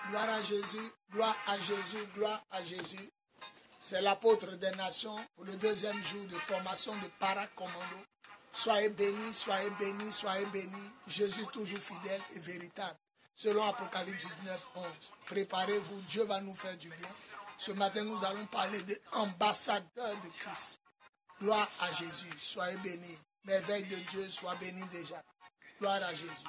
Gloire à Jésus, gloire à Jésus, gloire à Jésus. C'est l'apôtre des nations pour le deuxième jour de formation de paracommando. Soyez bénis, soyez bénis, soyez bénis. Jésus toujours fidèle et véritable. Selon Apocalypse 19, 11. Préparez-vous, Dieu va nous faire du bien. Ce matin, nous allons parler des ambassadeurs de Christ. Gloire à Jésus, soyez bénis. Merveille de Dieu, sois béni déjà. Gloire à Jésus.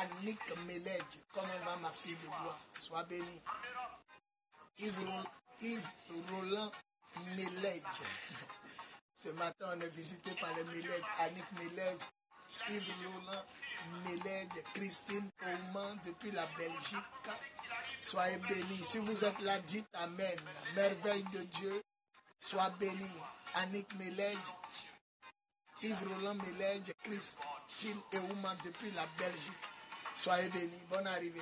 Annick Meledj, comment va ma fille de gloire? Sois bénie. Yves Roland Meledj. Ce matin, on est visité par les Meledj. Annick Meledj, Yves Roland Meledj, Christine Ouman depuis la Belgique. Soyez bénis. Si vous êtes là, dites Amen. La merveille de Dieu, sois béni. Annick Meledj, Yves Roland Meledj, Christine Ouman depuis la Belgique. Soyez bénis. Bonne arrivée.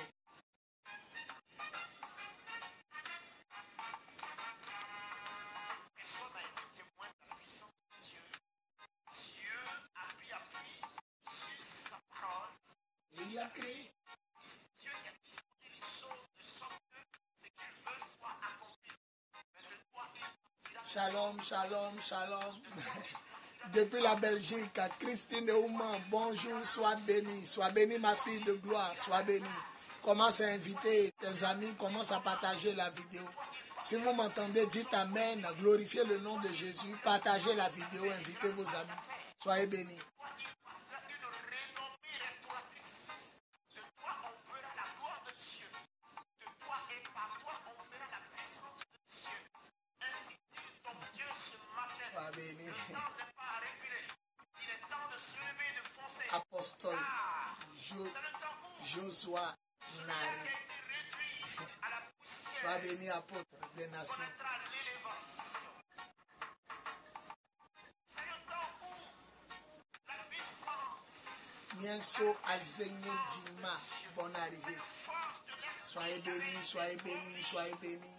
Et il a créé. Shalom, shalom, shalom. Depuis la Belgique, Christine Ouman, bonjour, sois bénie ma fille de gloire, sois bénie. Commence à inviter tes amis, commence à partager la vidéo. Si vous m'entendez, dites Amen, glorifiez le nom de Jésus, partagez la vidéo, invitez vos amis. Soyez bénis. Sois béni. Apostole Joshua Nari. Sois béni, apôtre des nations. Mienso Azenye Djima, bonne arrivée. Soyez bénis, soyez bénis, soyez bénis.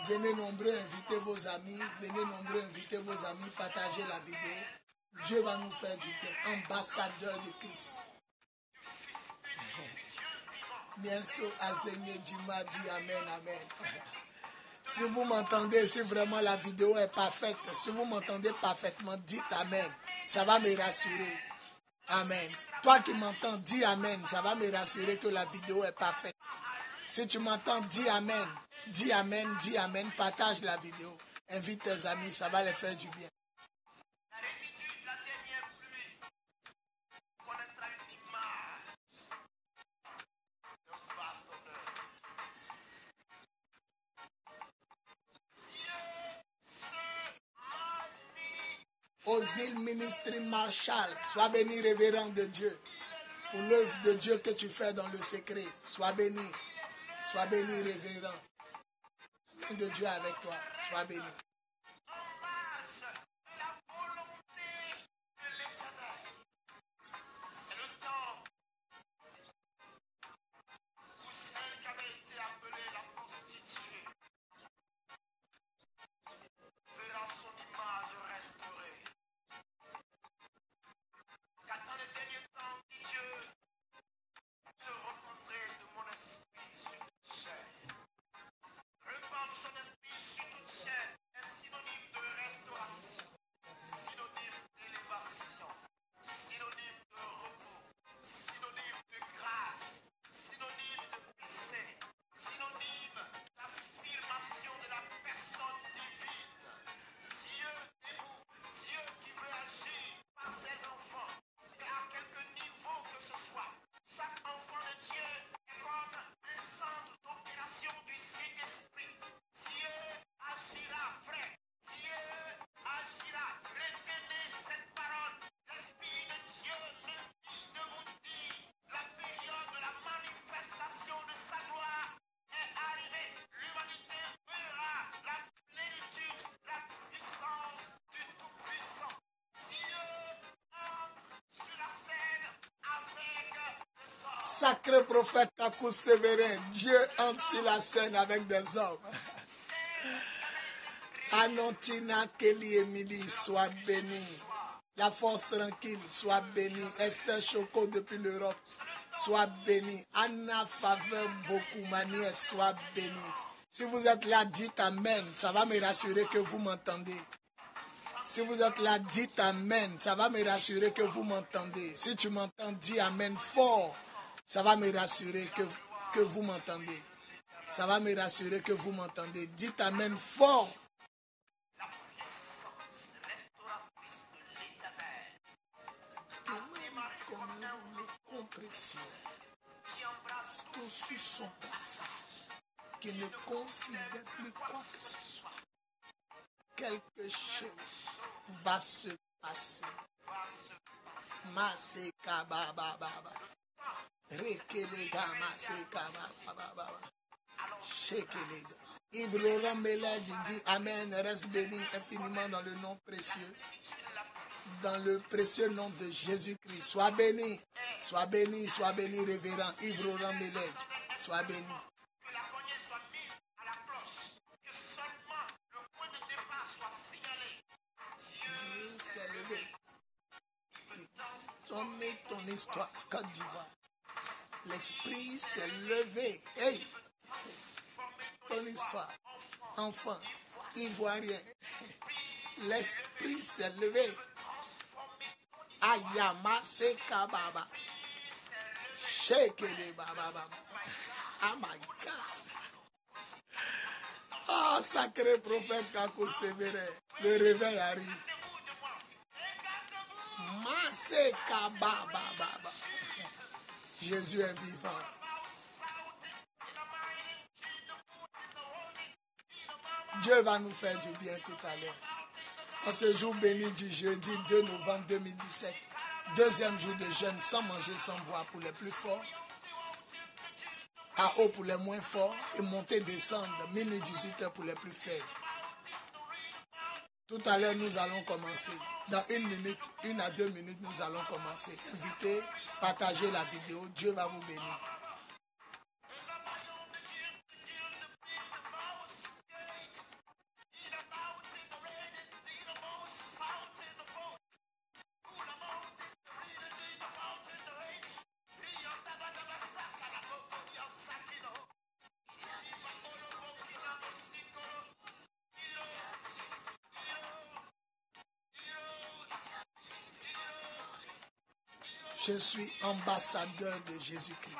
Venez nombreux, invitez vos amis. Venez nombreux, invitez vos amis. Partagez la vidéo. Dieu va nous faire du bien. Ambassadeur de Christ. Mienso Azenye Djima dit Amen, Amen. Si vous m'entendez, si vraiment la vidéo est parfaite, si vous m'entendez parfaitement, dites Amen. Ça va me rassurer. Amen. Toi qui m'entends, dis Amen. Ça va me rassurer que la vidéo est parfaite. Si tu m'entends, dis Amen. Dis Amen, dis Amen. Partage la vidéo. Invite tes amis, ça va les faire du bien. Aux îles Ministry Marshall, sois béni, révérend de Dieu, pour l'œuvre de Dieu que tu fais dans le secret. Sois béni, révérend. La main de Dieu avec toi, sois béni. Sacré prophète Kakou Sévérin, Dieu entre sur la scène avec des hommes. Anontina Kelly Emily, sois bénie. La force tranquille, sois bénie. Esther Choco depuis l'Europe, sois bénie. Anna Faveur beaucoup manière, sois bénie. Si vous êtes là, dites Amen. Ça va me rassurer que vous m'entendez. Si vous êtes là, dites Amen. Ça va me rassurer que vous m'entendez. Si tu m'entends, dis Amen fort. Ça va me rassurer que vous m'entendez. Ça va me rassurer que vous m'entendez. Dites Amen fort. Tout sur son passage, qui ne considère plus quoi que ce soit. Quelque chose va se passer. Maseka baba baba. Rekelega maseka baba baba. Shekelega. Yves Laurent Mélède dit Amen, reste béni infiniment dans le nom précieux. Dans le précieux nom de Jésus-Christ. Sois béni, révérend Yves Laurent Mélède. Sois béni. Dieu s'est levé. Tourner ton histoire, Côte d'Ivoire. L'esprit s'est levé. Hey! Ton histoire, enfant, ivoirien. L'esprit s'est levé. Ayama seka baba. Shekele baba baba. Oh my God. Oh, sacré prophète Kakou Sévérin. Le réveil arrive. Maseka baba baba. Jésus est vivant. Dieu va nous faire du bien tout à l'heure. En ce jour béni du jeudi 2 novembre 2017, deuxième jour de jeûne sans manger, sans boire pour les plus forts, à eau pour les moins forts et monter, descendre, minuit 18h pour les plus faibles. Tout à l'heure, nous allons commencer. Dans 1 à 2 minutes, nous allons commencer. Invitez, partagez la vidéo. Dieu va vous bénir. Je suis ambassadeur de Jésus-Christ.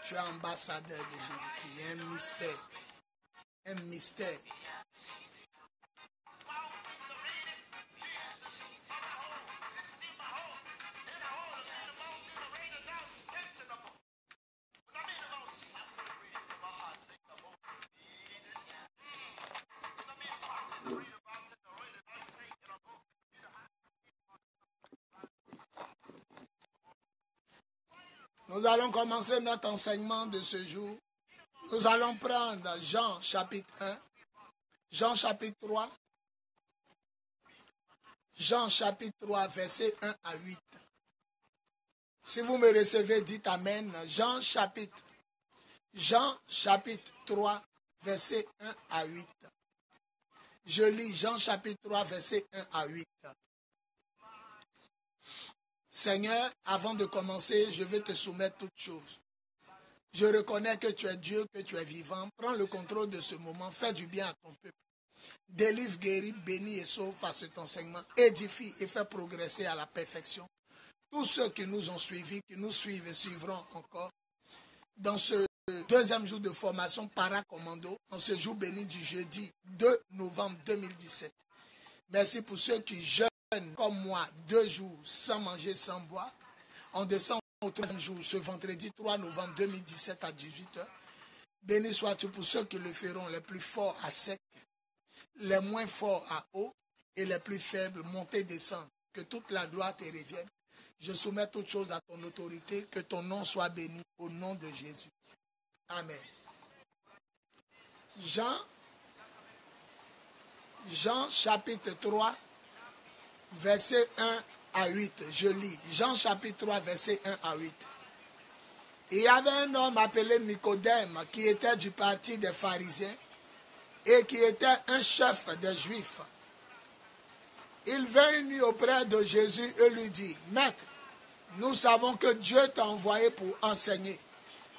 Tu es ambassadeur de Jésus-Christ. Il y a un mystère. Un mystère. Nous allons commencer notre enseignement de ce jour. Nous allons prendre Jean chapitre 1, Jean chapitre 3, Jean chapitre 3, versets 1 à 8. Si vous me recevez, dites Amen. Jean chapitre 3, versets 1 à 8. Je lis Jean chapitre 3, versets 1 à 8. Seigneur, avant de commencer, je vais te soumettre toutes choses. Je reconnais que tu es Dieu, que tu es vivant. Prends le contrôle de ce moment. Fais du bien à ton peuple. Délivre, guéris, bénis et sauve à cet enseignement. Édifie et fais progresser à la perfection. Tous ceux qui nous ont suivis, qui nous suivent et suivront encore dans ce deuxième jour de formation Paracommando, en ce jour béni du jeudi 2 novembre 2017. Merci pour ceux qui jeûnent comme moi 2 jours sans manger, sans boire. On descend au 3e jour, ce vendredi 3 novembre 2017 à 18h. Béni sois-tu pour ceux qui le feront, les plus forts à sec, les moins forts à eau et les plus faibles, monter, descendre. Que toute la gloire te revienne. Je soumets toutes choses à ton autorité, que ton nom soit béni au nom de Jésus. Amen. Jean chapitre 3, verset 1 à 8. Je lis. Jean chapitre 3, verset 1 à 8. Il y avait un homme appelé Nicodème qui était du parti des pharisiens et qui était un chef des Juifs. Il vint auprès de Jésus et lui dit, « Maître, nous savons que Dieu t'a envoyé pour enseigner,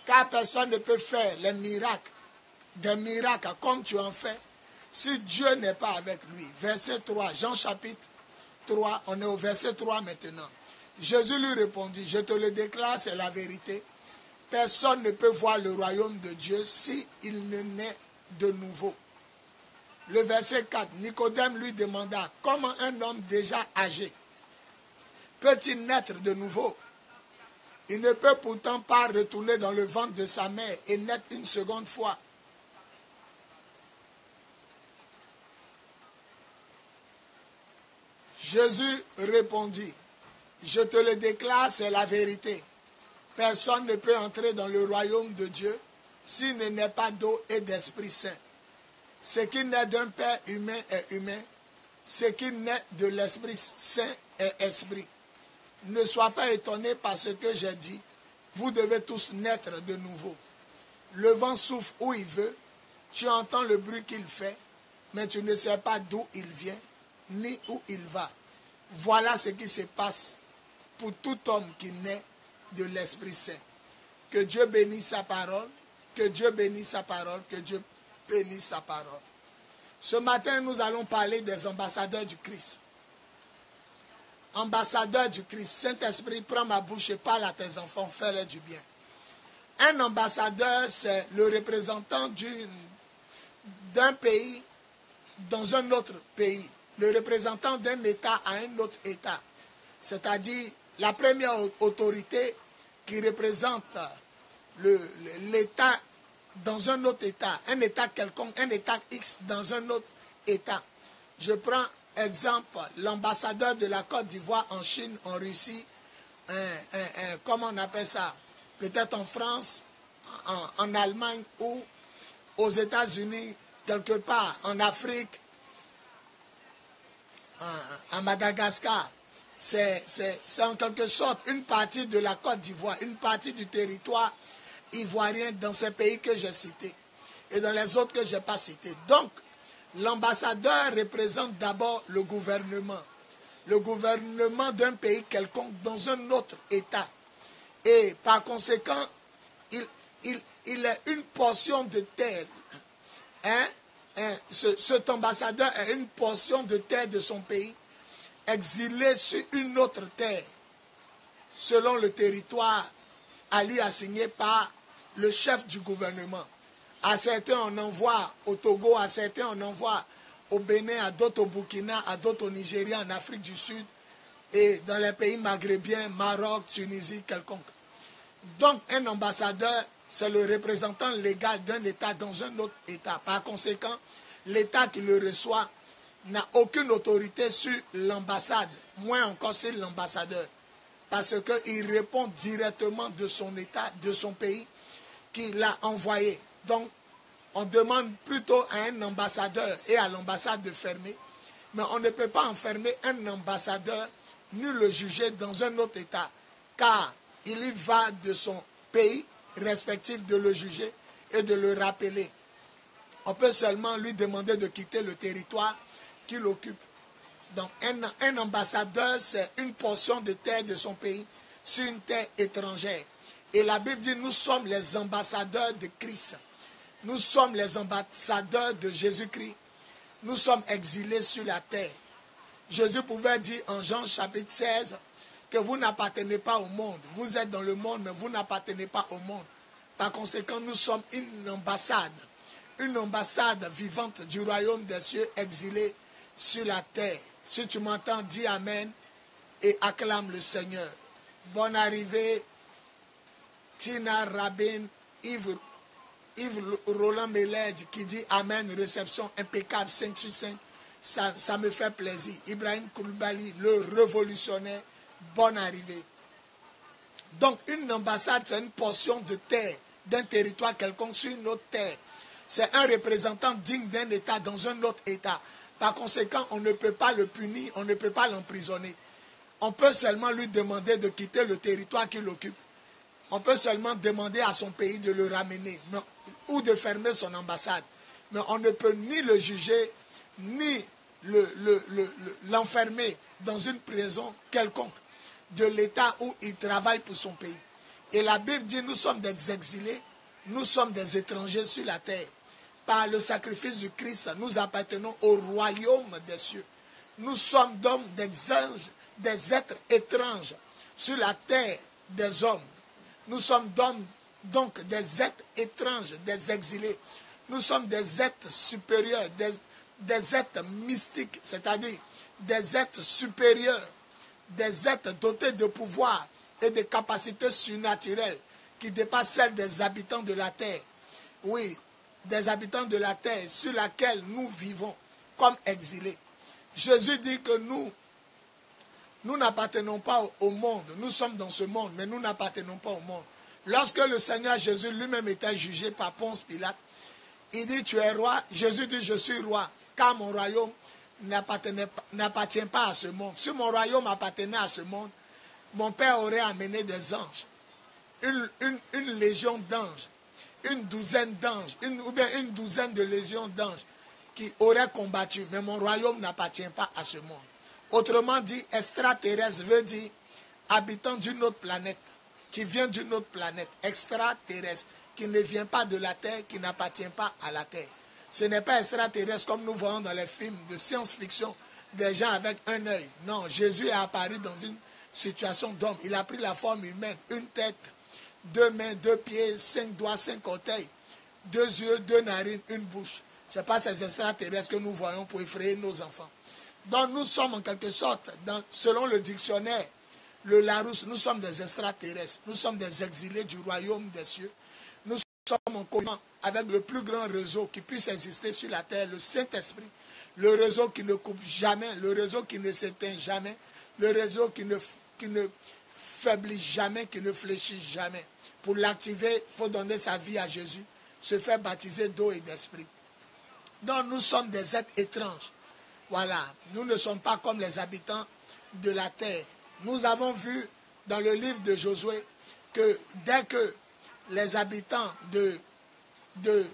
car personne ne peut faire des miracles comme tu en fais, si Dieu n'est pas avec lui. » Verset 3, Jean chapitre 3, on est au verset 3 maintenant. Jésus lui répondit, « Je te le déclare, c'est la vérité. Personne ne peut voir le royaume de Dieu s'il ne naît de nouveau. » Le verset 4, Nicodème lui demanda, « Comment un homme déjà âgé peut-il naître de nouveau? Il ne peut pourtant pas retourner dans le ventre de sa mère et naître une seconde fois. » Jésus répondit, « Je te le déclare, c'est la vérité. Personne ne peut entrer dans le royaume de Dieu s'il ne naît pas d'eau et d'Esprit Saint. Ce qui naît d'un Père humain est humain. Ce qui naît de l'Esprit Saint est esprit. Ne sois pas étonné par ce que j'ai dit. Vous devez tous naître de nouveau. Le vent souffle où il veut. Tu entends le bruit qu'il fait, mais tu ne sais pas d'où il vient, ni où il va. Voilà ce qui se passe pour tout homme qui naît de l'Esprit Saint. Que Dieu bénisse sa parole, que Dieu bénisse sa parole, que Dieu bénisse sa parole. Ce matin, nous allons parler des ambassadeurs du Christ. Ambassadeur du Christ, Saint-Esprit, prends ma bouche et parle à tes enfants, fais-leur du bien. Un ambassadeur, c'est le représentant d'un pays dans un autre pays. Le représentant d'un État à un autre État. C'est-à-dire la première autorité qui représente l'État dans un autre État, un État quelconque, un État X dans un autre État. Je prends exemple l'ambassadeur de la Côte d'Ivoire en Chine, en Russie, comment on appelle ça? Peut-être en France, en Allemagne ou aux États-Unis, quelque part, en Afrique, à Madagascar. C'est en quelque sorte une partie de la Côte d'Ivoire, une partie du territoire ivoirien dans ces pays que j'ai cités et dans les autres que je n'ai pas cités. Donc, l'ambassadeur représente d'abord le gouvernement d'un pays quelconque dans un autre État. Et par conséquent, il est une portion de terre. Cet ambassadeur est une portion de terre de son pays, exilé sur une autre terre, selon le territoire à lui assigné par le chef du gouvernement. À certains, on envoie au Togo, à certains, on envoie au Bénin, à d'autres au Burkina, à d'autres au Nigeria, en Afrique du Sud, et dans les pays maghrébiens, Maroc, Tunisie, quelconque. Donc, un ambassadeur, c'est le représentant légal d'un État dans un autre État. Par conséquent, l'État qui le reçoit n'a aucune autorité sur l'ambassade, moins encore sur l'ambassadeur. Parce qu'il répond directement de son État, de son pays, qui l'a envoyé. Donc, on demande plutôt à un ambassadeur et à l'ambassade de fermer. Mais on ne peut pas enfermer un ambassadeur ni le juger dans un autre État. Car il y va de son pays respectif de le juger et de le rappeler. On peut seulement lui demander de quitter le territoire qu'il occupe. Donc un ambassadeur, c'est une portion de terre de son pays sur une terre étrangère. Et la Bible dit, nous sommes les ambassadeurs de Christ. Nous sommes les ambassadeurs de Jésus-Christ. Nous sommes exilés sur la terre. Jésus pouvait dire en Jean chapitre 16 que vous n'appartenez pas au monde. Vous êtes dans le monde, mais vous n'appartenez pas au monde. Par conséquent, nous sommes une ambassade vivante du royaume des cieux exilée sur la terre. Si tu m'entends, dis Amen et acclame le Seigneur. Bonne arrivée, Tina Rabin, Yves Roland Meled qui dit Amen, réception impeccable, 5 sur 5. Ça me fait plaisir. Ibrahim Koulibaly, le révolutionnaire, bonne arrivée. Donc une ambassade, c'est une portion de terre, d'un territoire quelconque sur une autre terre. C'est un représentant digne d'un État dans un autre État. Par conséquent, on ne peut pas le punir, on ne peut pas l'emprisonner. On peut seulement lui demander de quitter le territoire qu'il occupe On peut seulement demander à son pays de le ramener ou de fermer son ambassade. Mais on ne peut ni le juger, ni l'enfermer dans une prison quelconque de l'État où il travaille pour son pays. Et la Bible dit, nous sommes des exilés, nous sommes des étrangers sur la terre. Par le sacrifice du Christ, nous appartenons au royaume des cieux. Nous sommes donc des anges, des êtres étranges sur la terre des hommes. Nous sommes donc des êtres étranges, des exilés. Nous sommes des êtres supérieurs, des êtres mystiques, c'est-à-dire des êtres supérieurs, des êtres dotés de pouvoir et de capacités surnaturelles qui dépassent celles des habitants de la terre. Oui, des habitants de la terre sur laquelle nous vivons comme exilés. Jésus dit que nous n'appartenons pas au monde. Nous sommes dans ce monde, mais nous n'appartenons pas au monde. Lorsque le Seigneur Jésus lui-même était jugé par Ponce Pilate, il dit, tu es roi. Jésus dit, je suis roi, car mon royaume n'appartient pas à ce monde. Si mon royaume appartenait à ce monde, mon Père aurait amené des anges, une légion d'anges, une douzaine d'anges, ou bien une douzaine de légions d'anges qui auraient combattu. Mais mon royaume n'appartient pas à ce monde. Autrement dit, extraterrestre veut dire habitant d'une autre planète, qui vient d'une autre planète, extraterrestre, qui ne vient pas de la Terre, qui n'appartient pas à la Terre. Ce n'est pas extraterrestre comme nous voyons dans les films de science-fiction, des gens avec un œil. Non, Jésus est apparu dans une situation d'homme. Il a pris la forme humaine, une tête, 2 mains, 2 pieds, 5 doigts, 5 orteils, 2 yeux, 2 narines, une bouche. Ce n'est pas ces extraterrestres que nous voyons pour effrayer nos enfants. Donc nous sommes en quelque sorte, selon le dictionnaire, le Larousse, nous sommes des extraterrestres, nous sommes des exilés du royaume des cieux. Nous sommes en commun avec le plus grand réseau qui puisse exister sur la terre, le Saint-Esprit, le réseau qui ne coupe jamais, le réseau qui ne s'éteint jamais, le réseau qui ne faiblit jamais, qui ne fléchit jamais. Pour l'activer, il faut donner sa vie à Jésus, se faire baptiser d'eau et d'esprit. Donc nous sommes des êtres étranges. Voilà, nous ne sommes pas comme les habitants de la terre. Nous avons vu dans le livre de Josué que dès que les habitants de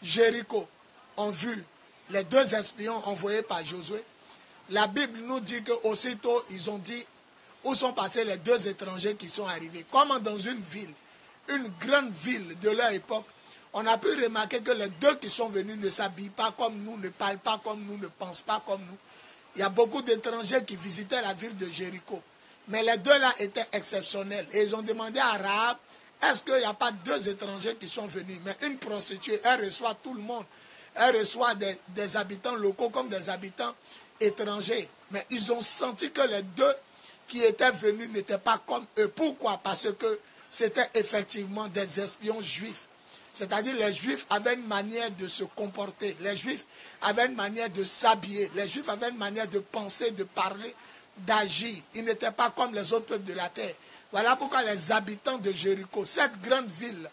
Jéricho ont vu les 2 espions envoyés par Josué, la Bible nous dit qu'aussitôt ils ont dit où sont passés les 2 étrangers qui sont arrivés. Comme dans une ville, une grande ville de leur époque, on a pu remarquer que les 2 qui sont venus ne s'habillent pas comme nous, ne parlent pas comme nous, ne pensent pas comme nous. Il y a beaucoup d'étrangers qui visitaient la ville de Jéricho. Mais les 2 là étaient exceptionnels. Et ils ont demandé à Rahab, est-ce qu'il n'y a pas 2 étrangers qui sont venus? Mais une prostituée, elle reçoit tout le monde. Elle reçoit des habitants locaux comme des habitants étrangers. Mais ils ont senti que les 2 qui étaient venus n'étaient pas comme eux. Pourquoi? Parce que c'était effectivement des espions juifs. C'est-à-dire les Juifs avaient une manière de se comporter. Les Juifs avaient une manière de s'habiller. Les Juifs avaient une manière de penser, de parler, d'agir. Ils n'étaient pas comme les autres peuples de la terre. Voilà pourquoi les habitants de Jéricho, cette grande ville,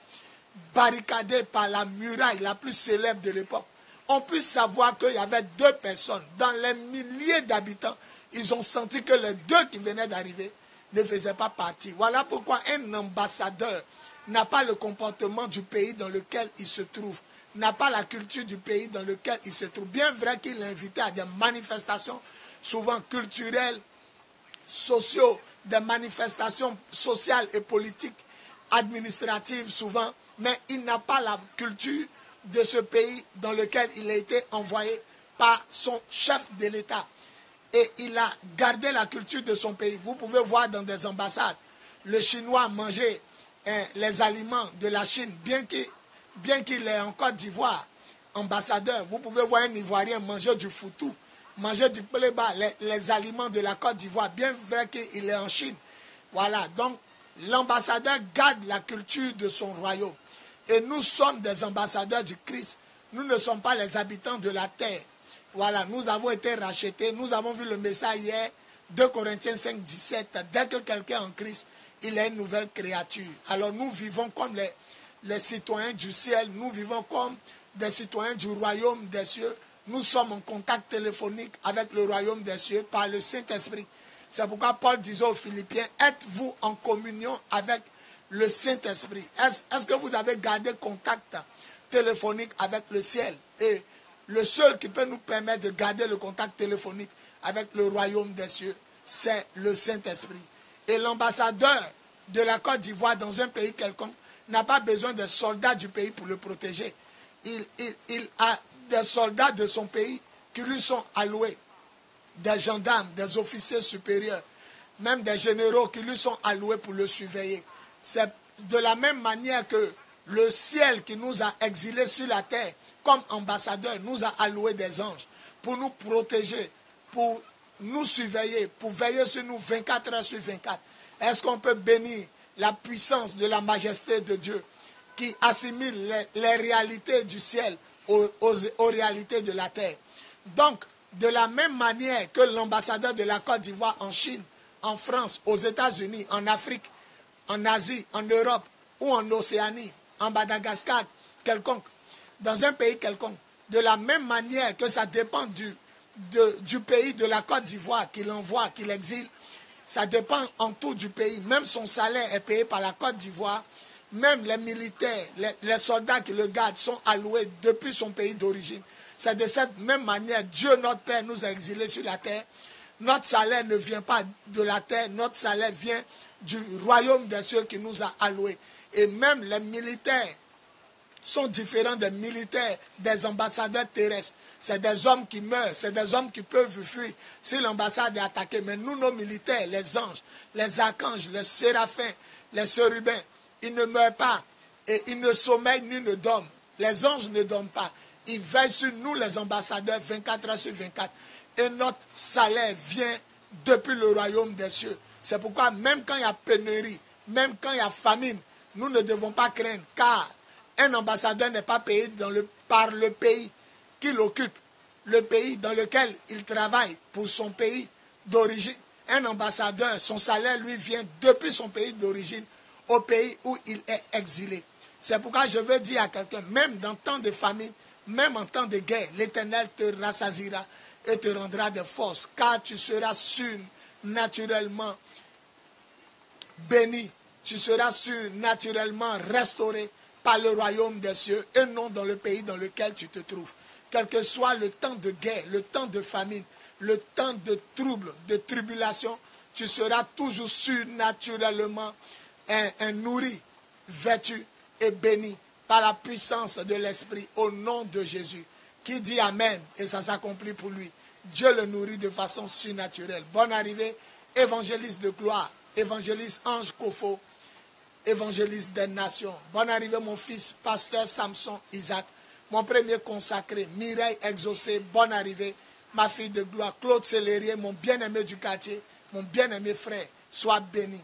barricadée par la muraille la plus célèbre de l'époque, ont pu savoir qu'il y avait 2 personnes. Dans les milliers d'habitants, ils ont senti que les 2 qui venaient d'arriver ne faisaient pas partie. Voilà pourquoi un ambassadeur n'a pas le comportement du pays dans lequel il se trouve, n'a pas la culture du pays dans lequel il se trouve. Bien vrai qu'il est invité à des manifestations, souvent culturelles, sociaux, des manifestations sociales et politiques, administratives souvent, mais il n'a pas la culture de ce pays dans lequel il a été envoyé par son chef de l'État. Et il a gardé la culture de son pays. Vous pouvez voir dans des ambassades, le Chinois manger les aliments de la Chine, bien qu'il est en Côte d'Ivoire, ambassadeur, vous pouvez voir un Ivoirien manger du foutou, manger du pléba, les aliments de la Côte d'Ivoire, bien vrai qu'il est en Chine. Voilà, donc l'ambassadeur garde la culture de son royaume. Et nous sommes des ambassadeurs du Christ. Nous ne sommes pas les habitants de la terre. Voilà, nous avons été rachetés. Nous avons vu le message hier, 2 Corinthiens 5, 17. Dès que quelqu'un est en Christ, il est une nouvelle créature. Alors nous vivons comme les citoyens du ciel. Nous vivons comme des citoyens du royaume des cieux. Nous sommes en contact téléphonique avec le royaume des cieux par le Saint-Esprit. C'est pourquoi Paul disait aux Philippiens, êtes-vous en communion avec le Saint-Esprit. Est-ce que vous avez gardé contact téléphonique avec le ciel? Et le seul qui peut nous permettre de garder le contact téléphonique avec le royaume des cieux, c'est le Saint-Esprit. Et l'ambassadeur de la Côte d'Ivoire dans un pays quelconque n'a pas besoin des soldats du pays pour le protéger. Il a des soldats de son pays qui lui sont alloués, des gendarmes, des officiers supérieurs, même des généraux qui lui sont alloués pour le surveiller. C'est de la même manière que le ciel qui nous a exilés sur la terre, comme ambassadeur, nous a alloué des anges pour nous protéger, pour nous surveiller, pour veiller sur nous 24 heures sur 24. Est-ce qu'on peut bénir la puissance de la majesté de Dieu qui assimile les réalités du ciel aux réalités de la terre? Donc, de la même manière que l'ambassadeur de la Côte d'Ivoire en Chine, en France, aux États-Unis, en Afrique, en Asie, en Europe ou en Océanie, en Madagascar, quelconque, dans un pays quelconque, de la même manière que ça dépend du pays de la Côte d'Ivoire qu'il envoie, qu'il exile, ça dépend en tout du pays. Même son salaire est payé par la Côte d'Ivoire. Même les militaires, les soldats qui le gardent sont alloués depuis son pays d'origine. C'est de cette même manière, Dieu notre Père nous a exilés sur la terre. Notre salaire ne vient pas de la terre, notre salaire vient du royaume des cieux qui nous a alloués. Et même les militaires sont différents des militaires, des ambassadeurs terrestres. C'est des hommes qui meurent, c'est des hommes qui peuvent fuir si l'ambassade est attaquée. Mais nous, nos militaires, les anges, les archanges, les séraphins, les chérubins, ils ne meurent pas et ils ne sommeillent ni ne dorment. Les anges ne dorment pas. Ils veillent sur nous, les ambassadeurs, 24 heures sur 24. Et notre salaire vient depuis le royaume des cieux. C'est pourquoi même quand il y a pénurie, même quand il y a famine, nous ne devons pas craindre, car un ambassadeur n'est pas payé par le pays qu'il occupe, le pays dans lequel il travaille pour son pays d'origine. Un ambassadeur, son salaire lui vient depuis son pays d'origine au pays où il est exilé. C'est pourquoi je veux dire à quelqu'un, même dans temps de famine, même en temps de guerre, l'Éternel te rassasiera et te rendra des forces, car tu seras surnaturellement béni, tu seras surnaturellement restauré par le royaume des cieux et non dans le pays dans lequel tu te trouves. Quel que soit le temps de guerre, le temps de famine, le temps de trouble, de tribulation, tu seras toujours surnaturellement nourri, vêtu et béni par la puissance de l'Esprit au nom de Jésus. Qui dit Amen et ça s'accomplit pour lui. Dieu le nourrit de façon surnaturelle. Bonne arrivée, évangéliste de gloire, évangéliste Ange Kofo, évangéliste des nations. Bonne arrivée mon fils, pasteur Samson Isaac, mon premier consacré, Mireille Exaucé, bonne arrivée. Ma fille de gloire, Claude Célérier, mon bien-aimé du quartier, mon bien-aimé frère, sois béni.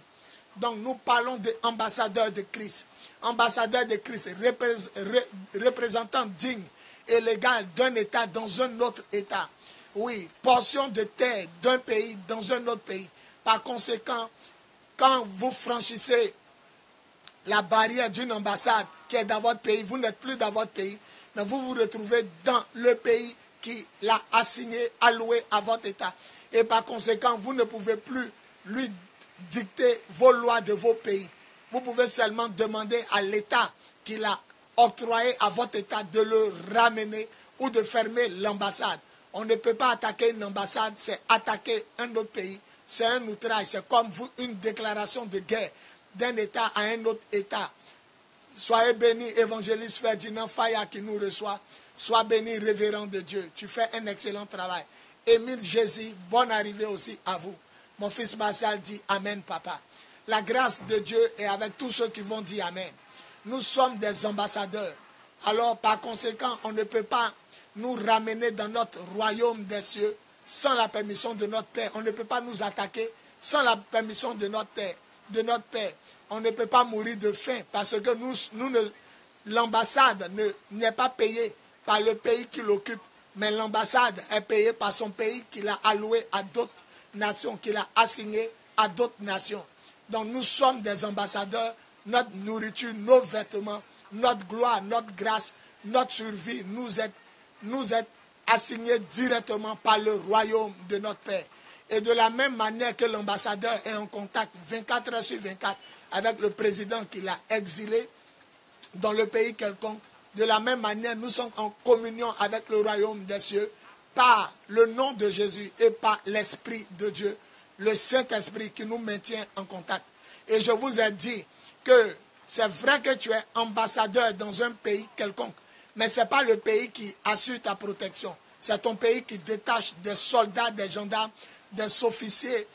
Donc nous parlons d'ambassadeur de Christ. Ambassadeur de Christ, représentant digne et légal d'un État dans un autre État. Oui, portion de terre d'un pays dans un autre pays. Par conséquent, quand vous franchissez la barrière d'une ambassade qui est dans votre pays, vous n'êtes plus dans votre pays, mais vous vous retrouvez dans le pays qui l'a assigné, alloué à votre État. Et par conséquent, vous ne pouvez plus lui dicter vos lois de vos pays. Vous pouvez seulement demander à l'État qui l'a octroyé à votre État de le ramener ou de fermer l'ambassade. On ne peut pas attaquer une ambassade, c'est attaquer un autre pays. C'est un outrage, c'est comme une déclaration de guerre d'un État à un autre État. Soyez béni, évangéliste Ferdinand Faya qui nous reçoit. Sois béni, révérend de Dieu. Tu fais un excellent travail. Émile Jésus, bonne arrivée aussi à vous. Mon fils Martial dit Amen, papa. La grâce de Dieu est avec tous ceux qui vont dire Amen. Nous sommes des ambassadeurs. Alors, par conséquent, on ne peut pas nous ramener dans notre royaume des cieux sans la permission de notre Père. On ne peut pas nous attaquer sans la permission de notre Père. On ne peut pas mourir de faim parce que l'ambassade n'est pas payée par le pays qui l'occupe, mais l'ambassade est payée par son pays qu'il a alloué à d'autres nations, qu'il a assigné à d'autres nations. Donc nous sommes des ambassadeurs, notre nourriture, nos vêtements, notre gloire, notre grâce, notre survie nous est assignée directement par le royaume de notre Père. Et de la même manière que l'ambassadeur est en contact 24 heures sur 24 avec le président qui l'a exilé dans le pays quelconque, de la même manière, nous sommes en communion avec le royaume des cieux par le nom de Jésus et par l'Esprit de Dieu, le Saint-Esprit qui nous maintient en contact. Et je vous ai dit que c'est vrai que tu es ambassadeur dans un pays quelconque, mais ce n'est pas le pays qui assure ta protection. C'est ton pays qui détache des soldats, des gendarmes, des officiers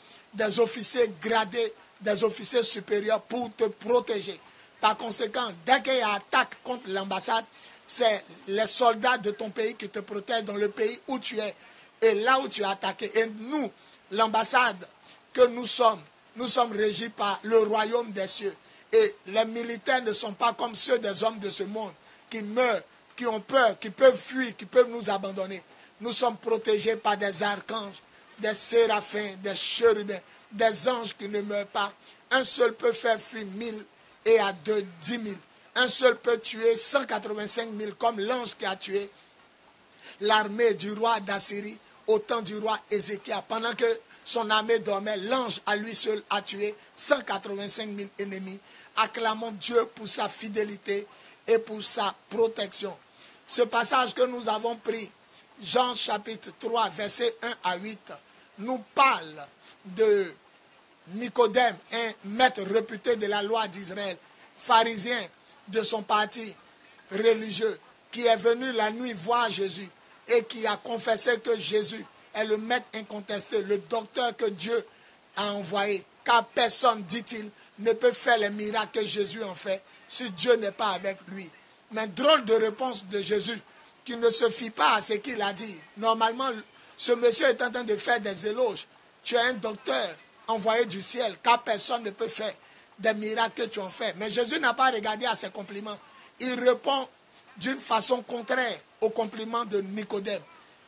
gradés, des officiers supérieurs pour te protéger. Par conséquent, dès qu'il y a attaque contre l'ambassade, c'est les soldats de ton pays qui te protègent dans le pays où tu es et là où tu es attaqué. Et nous, l'ambassade que nous sommes régis par le royaume des cieux. Et les militaires ne sont pas comme ceux des hommes de ce monde qui meurent, qui ont peur, qui peuvent fuir, qui peuvent nous abandonner. Nous sommes protégés par des archanges, des séraphins, des chérubins, des anges qui ne meurent pas. Un seul peut faire fuir 1000 et à deux 10 000. Un seul peut tuer 185 000 comme l'ange qui a tué l'armée du roi d'Assyrie au temps du roi Ézéchias. Pendant que son armée dormait, l'ange à lui seul a tué 185 000 ennemis. Acclamons Dieu pour sa fidélité et pour sa protection. Ce passage que nous avons pris, Jean chapitre 3, versets 1 à 8, nous parle de Nicodème, un maître réputé de la loi d'Israël, pharisien de son parti religieux, qui est venu la nuit voir Jésus et qui a confessé que Jésus est le maître incontesté, le docteur que Dieu a envoyé. Car personne, dit-il, ne peut faire les miracles que Jésus en fait si Dieu n'est pas avec lui. Mais drôle de réponse de Jésus, qui ne se fie pas à ce qu'il a dit. Normalement, ce monsieur est en train de faire des éloges. Tu es un docteur envoyé du ciel, car personne ne peut faire des miracles que tu en fais. Mais Jésus n'a pas regardé à ses compliments. Il répond d'une façon contraire aux compliments de Nicodème.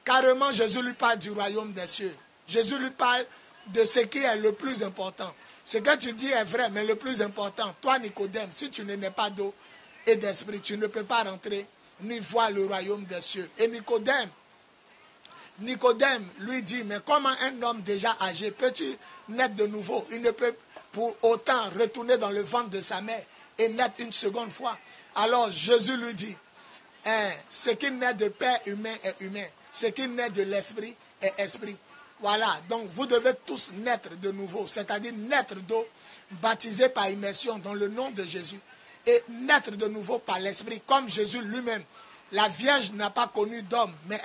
Carrément, Jésus lui parle du royaume des cieux. Jésus lui parle de ce qui est le plus important. Ce que tu dis est vrai, mais le plus important, toi Nicodème, si tu ne n'es pas d'eau et d'esprit, tu ne peux pas rentrer ni voir le royaume des cieux. Et Nicodème lui dit, mais comment un homme déjà âgé peut-il naître de nouveau? Il ne peut pour autant retourner dans le ventre de sa mère et naître une seconde fois. Alors Jésus lui dit, ce qui naît de père humain est humain. Ce qui naît de l'esprit est esprit. Voilà, donc vous devez tous naître de nouveau, c'est-à-dire naître d'eau, baptisé par immersion dans le nom de Jésus, et naître de nouveau par l'esprit, comme Jésus lui-même. La Vierge n'a pas connu d'homme, mais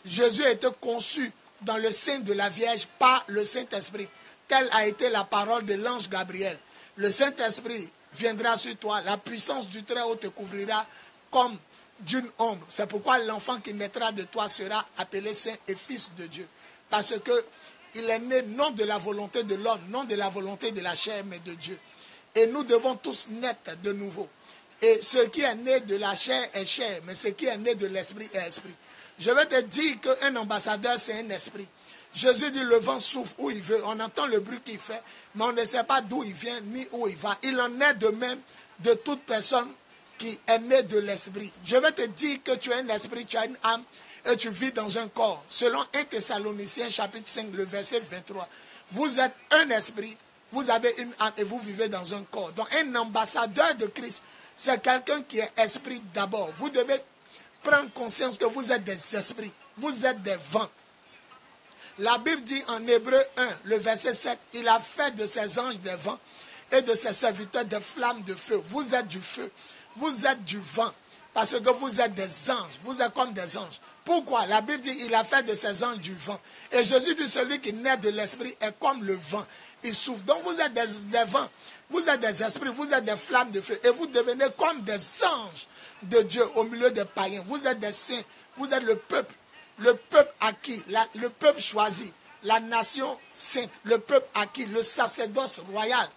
Jésus a été conçu dans le sein de la Vierge par le Saint-Esprit. Telle a été la parole de l'ange Gabriel. Le Saint-Esprit viendra sur toi, la puissance du Très-Haut te couvrira comme d'une ombre. C'est pourquoi l'enfant qui naîtra de toi sera appelé Saint et Fils de Dieu. Parce qu'il est né non de la volonté de l'homme, non de la volonté de la chair, mais de Dieu. Et nous devons tous naître de nouveau. Et ce qui est né de la chair est chair, mais ce qui est né de l'esprit est esprit. Je vais te dire qu'un ambassadeur, c'est un esprit. Jésus dit, le vent souffle où il veut. On entend le bruit qu'il fait, mais on ne sait pas d'où il vient ni où il va. Il en est de même de toute personne qui est née de l'esprit. Je vais te dire que tu as un esprit, tu as une âme et tu vis dans un corps. Selon 1 Thessaloniciens chapitre 5, le verset 23. Vous êtes un esprit, vous avez une âme et vous vivez dans un corps. Donc un ambassadeur de Christ, c'est quelqu'un qui est esprit d'abord. Vous devez prendre conscience que vous êtes des esprits, vous êtes des vents. La Bible dit en Hébreu 1, le verset 7, il a fait de ses anges des vents et de ses serviteurs des flammes de feu. Vous êtes du feu, vous êtes du vent, parce que vous êtes des anges, vous êtes comme des anges. Pourquoi? La Bible dit il a fait de ses anges du vent. Et Jésus dit celui qui naît de l'esprit est comme le vent. Il souffle. Donc vous êtes des vents, vous êtes des esprits, vous êtes des flammes de feu. Et vous devenez comme des anges de Dieu au milieu des païens. Vous êtes des saints, vous êtes le peuple acquis, le peuple choisi, la nation sainte, le peuple acquis, le sacerdoce royal.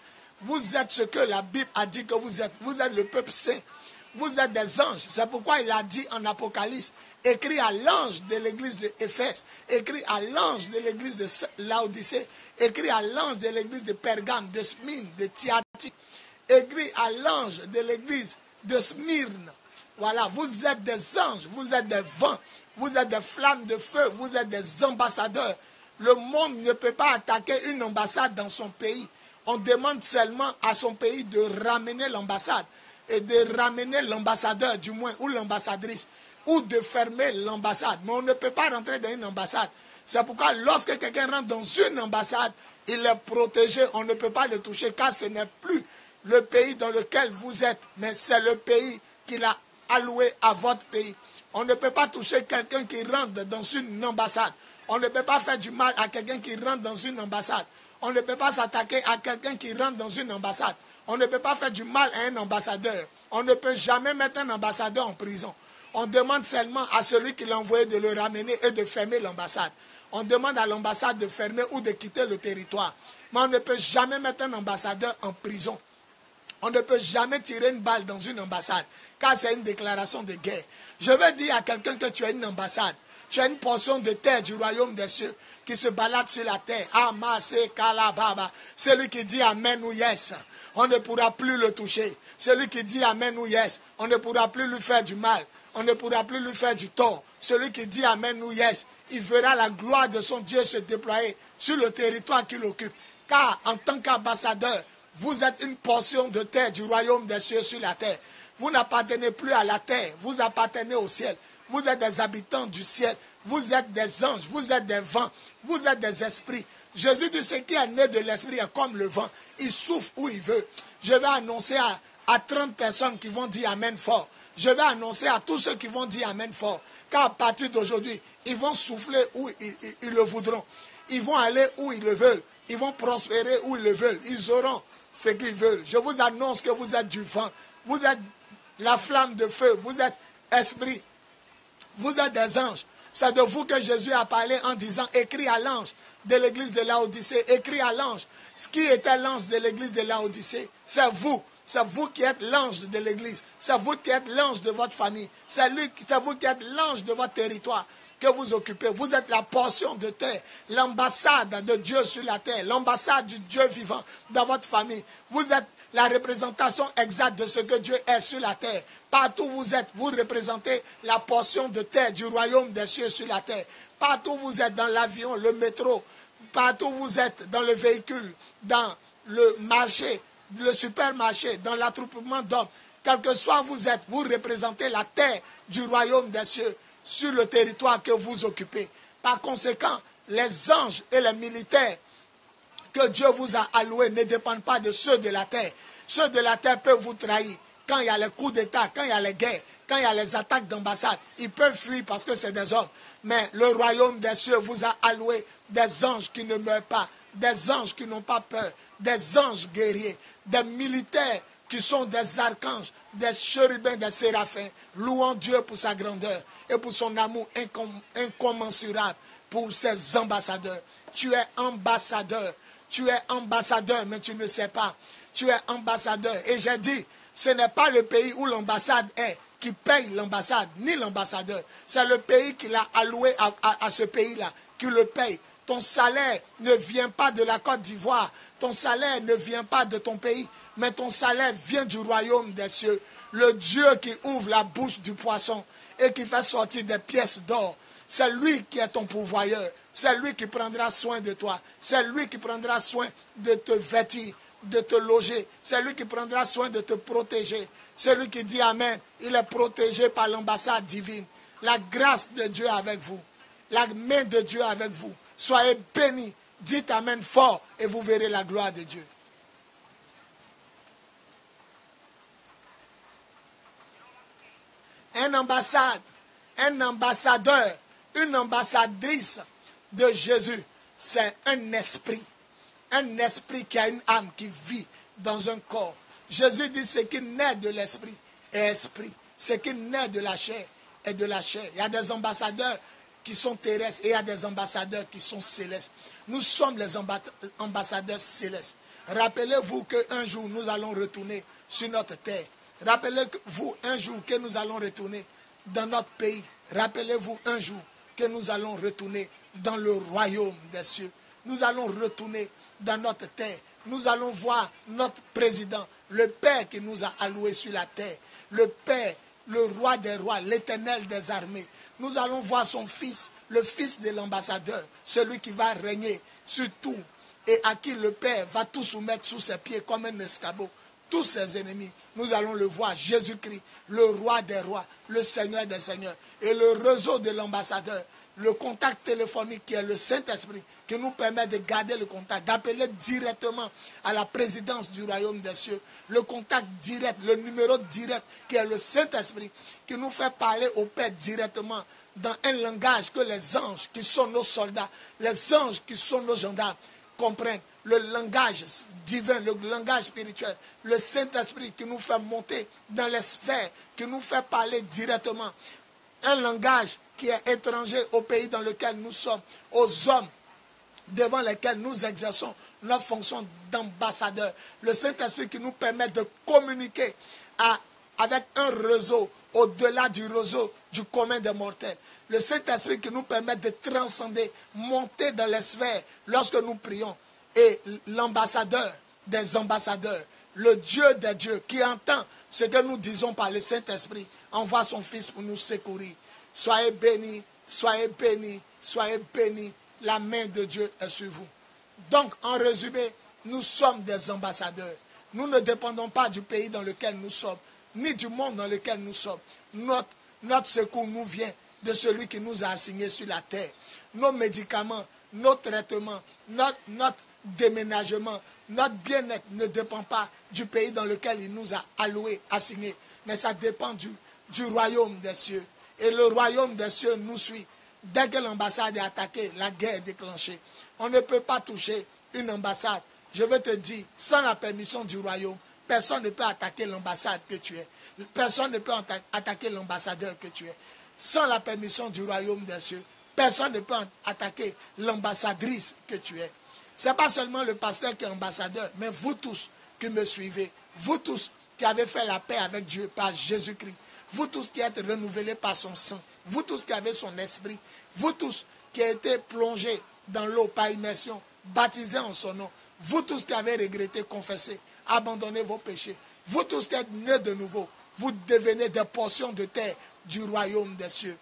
Vous êtes ce que la Bible a dit que vous êtes. Vous êtes le peuple saint. Vous êtes des anges. C'est pourquoi il a dit en Apocalypse, écrit à l'ange de l'église de Éphèse, écrit à l'ange de l'église de Laodicée, écrit à l'ange de l'église de Pergame, de Smyrne, de Thyatire, écrit à l'ange de l'église de Smyrne. Voilà, vous êtes des anges, vous êtes des vents, Vous êtes des flammes de feu. Vous êtes des ambassadeurs. Le monde ne peut pas attaquer une ambassade dans son pays. On demande seulement à son pays de ramener l'ambassade et de ramener l'ambassadeur du moins ou l'ambassadrice ou de fermer l'ambassade. Mais on ne peut pas rentrer dans une ambassade. C'est pourquoi lorsque quelqu'un rentre dans une ambassade, il est protégé. On ne peut pas le toucher car ce n'est plus le pays dans lequel vous êtes, mais c'est le pays qu'il a alloué à votre pays. On ne peut pas toucher quelqu'un qui rentre dans une ambassade. On ne peut pas faire du mal à quelqu'un qui rentre dans une ambassade. On ne peut pas s'attaquer à quelqu'un qui rentre dans une ambassade. On ne peut pas faire du mal à un ambassadeur. On ne peut jamais mettre un ambassadeur en prison. On demande seulement à celui qui l'a envoyé de le ramener et de fermer l'ambassade. On demande à l'ambassade de fermer ou de quitter le territoire. Mais on ne peut jamais mettre un ambassadeur en prison. On ne peut jamais tirer une balle dans une ambassade, car c'est une déclaration de guerre. Je veux dire à quelqu'un que tu as une ambassade. Tu as une portion de terre du royaume des cieux qui se balade sur la terre. Amase kalababa. Celui qui dit Amen ou yes, on ne pourra plus le toucher. Celui qui dit Amen ou yes, on ne pourra plus lui faire du mal. On ne pourra plus lui faire du tort. Celui qui dit Amen ou yes, il verra la gloire de son Dieu se déployer sur le territoire qu'il occupe. Car en tant qu'ambassadeur, vous êtes une portion de terre du royaume des cieux sur la terre. Vous n'appartenez plus à la terre, vous appartenez au ciel. Vous êtes des habitants du ciel. Vous êtes des anges, vous êtes des vents, vous êtes des esprits. Jésus dit ce qui est né de l'esprit est comme le vent. Il souffle où il veut. Je vais annoncer à 30 personnes qui vont dire Amen fort. Je vais annoncer à tous ceux qui vont dire Amen fort. Car à partir d'aujourd'hui, ils vont souffler où ils le voudront. Ils vont aller où ils le veulent. Ils vont prospérer où ils le veulent. Ils auront ce qu'ils veulent. Je vous annonce que vous êtes du vent. Vous êtes la flamme de feu. Vous êtes esprit. Vous êtes des anges. C'est de vous que Jésus a parlé en disant, écris à l'ange de l'église de Laodicée. Écris à l'ange. Ce qui était l'ange de l'église de Laodicée, c'est vous. C'est vous qui êtes l'ange de l'église. C'est vous qui êtes l'ange de votre famille. C'est vous qui êtes l'ange de votre territoire que vous occupez. Vous êtes la portion de terre, l'ambassade de Dieu sur la terre, l'ambassade du Dieu vivant dans votre famille. Vous êtes la représentation exacte de ce que Dieu est sur la terre. Partout où vous êtes, vous représentez la portion de terre du royaume des cieux sur la terre. Partout où vous êtes, dans l'avion, le métro, partout où vous êtes, dans le véhicule, dans le marché, le supermarché, dans l'attroupement d'hommes, quel que soit où vous êtes, vous représentez la terre du royaume des cieux sur le territoire que vous occupez. Par conséquent, les anges et les militaires que Dieu vous a alloués ne dépendent pas de ceux de la terre. Ceux de la terre peuvent vous trahir. Quand il y a les coups d'État, quand il y a les guerres, quand il y a les attaques d'ambassade, ils peuvent fuir parce que c'est des hommes. Mais le royaume des cieux vous a alloué des anges qui ne meurent pas, des anges qui n'ont pas peur, des anges guerriers, des militaires qui sont des archanges, des chérubins, des séraphins, louant Dieu pour sa grandeur et pour son amour incommensurable pour ses ambassadeurs. Tu es ambassadeur. Tu es ambassadeur, mais tu ne sais pas. Tu es ambassadeur. Et j'ai dit, ce n'est pas le pays où l'ambassade est qui paye l'ambassade, ni l'ambassadeur. C'est le pays qui l'a alloué à ce pays-là, qui le paye. Ton salaire ne vient pas de la Côte d'Ivoire. Ton salaire ne vient pas de ton pays, mais ton salaire vient du royaume des cieux. Le Dieu qui ouvre la bouche du poisson et qui fait sortir des pièces d'or. C'est lui qui est ton pourvoyeur. C'est lui qui prendra soin de toi. C'est lui qui prendra soin de te vêtir, de te loger. C'est lui qui prendra soin de te protéger. Celui qui dit Amen, il est protégé par l'ambassade divine. La grâce de Dieu avec vous. La main de Dieu avec vous. Soyez bénis. Dites Amen fort et vous verrez la gloire de Dieu. Un ambassadeur, une ambassadrice de Jésus, c'est un esprit qui a une âme qui vit dans un corps. Jésus dit ce qui naît de l'esprit est esprit, ce qui naît de la chair est de la chair. Il y a des ambassadeurs qui sont terrestres et il y a des ambassadeurs qui sont célestes. Nous sommes les ambassadeurs célestes. Rappelez-vous qu'un jour nous allons retourner sur notre terre. Rappelez-vous un jour que nous allons retourner dans notre pays. Rappelez-vous un jour que nous allons retourner dans le royaume des cieux. Nous allons retourner dans notre terre. Nous allons voir notre président, le Père qui nous a alloués sur la terre. Le Père le roi des rois, l'Éternel des armées. Nous allons voir son fils, le fils de l'ambassadeur, celui qui va régner sur tout et à qui le Père va tout soumettre sous ses pieds comme un escabeau. Tous ses ennemis, nous allons le voir, Jésus-Christ, le roi des rois, le Seigneur des seigneurs. Et le réseau de l'ambassadeur, le contact téléphonique qui est le Saint-Esprit, qui nous permet de garder le contact, d'appeler directement à la présidence du royaume des cieux. Le contact direct, le numéro direct qui est le Saint-Esprit, qui nous fait parler au Père directement dans un langage que les anges qui sont nos soldats, les anges qui sont nos gendarmes, comprennent. Le langage divin, le langage spirituel, le Saint-Esprit qui nous fait monter dans les sphères, qui nous fait parler directement. Un langage qui est étranger au pays dans lequel nous sommes, aux hommes devant lesquels nous exerçons notre fonction d'ambassadeur. Le Saint-Esprit qui nous permet de communiquer avec un réseau au-delà du réseau du commun des mortels. Le Saint-Esprit qui nous permet de transcender, monter dans les sphères lorsque nous prions. Et l'ambassadeur des ambassadeurs, le Dieu des dieux, qui entend ce que nous disons par le Saint-Esprit, envoie son Fils pour nous secourir. Soyez bénis, soyez bénis, soyez bénis. La main de Dieu est sur vous. Donc, en résumé, nous sommes des ambassadeurs. Nous ne dépendons pas du pays dans lequel nous sommes, ni du monde dans lequel nous sommes. Notre secours nous vient de celui qui nous a assignés sur la terre. Nos médicaments, nos traitements, notre déménagement, notre bien-être ne dépend pas du pays dans lequel il nous a alloués, assignés, mais ça dépend du royaume des cieux. Et le royaume des cieux nous suit. Dès que l'ambassade est attaquée, la guerre est déclenchée. On ne peut pas toucher une ambassade. Je veux te dire, sans la permission du royaume, personne ne peut attaquer l'ambassade que tu es. Personne ne peut attaquer l'ambassadeur que tu es. Sans la permission du royaume des cieux, personne ne peut attaquer l'ambassadrice que tu es. Ce n'est pas seulement le pasteur qui est ambassadeur, mais vous tous qui me suivez, vous tous qui avez fait la paix avec Dieu par Jésus-Christ, vous tous qui êtes renouvelés par son sang, vous tous qui avez son esprit, vous tous qui avez été plongés dans l'eau par immersion, baptisés en son nom, vous tous qui avez regretté, confessé, abandonné vos péchés, vous tous qui êtes nés de nouveau, vous devenez des portions de terre du royaume des cieux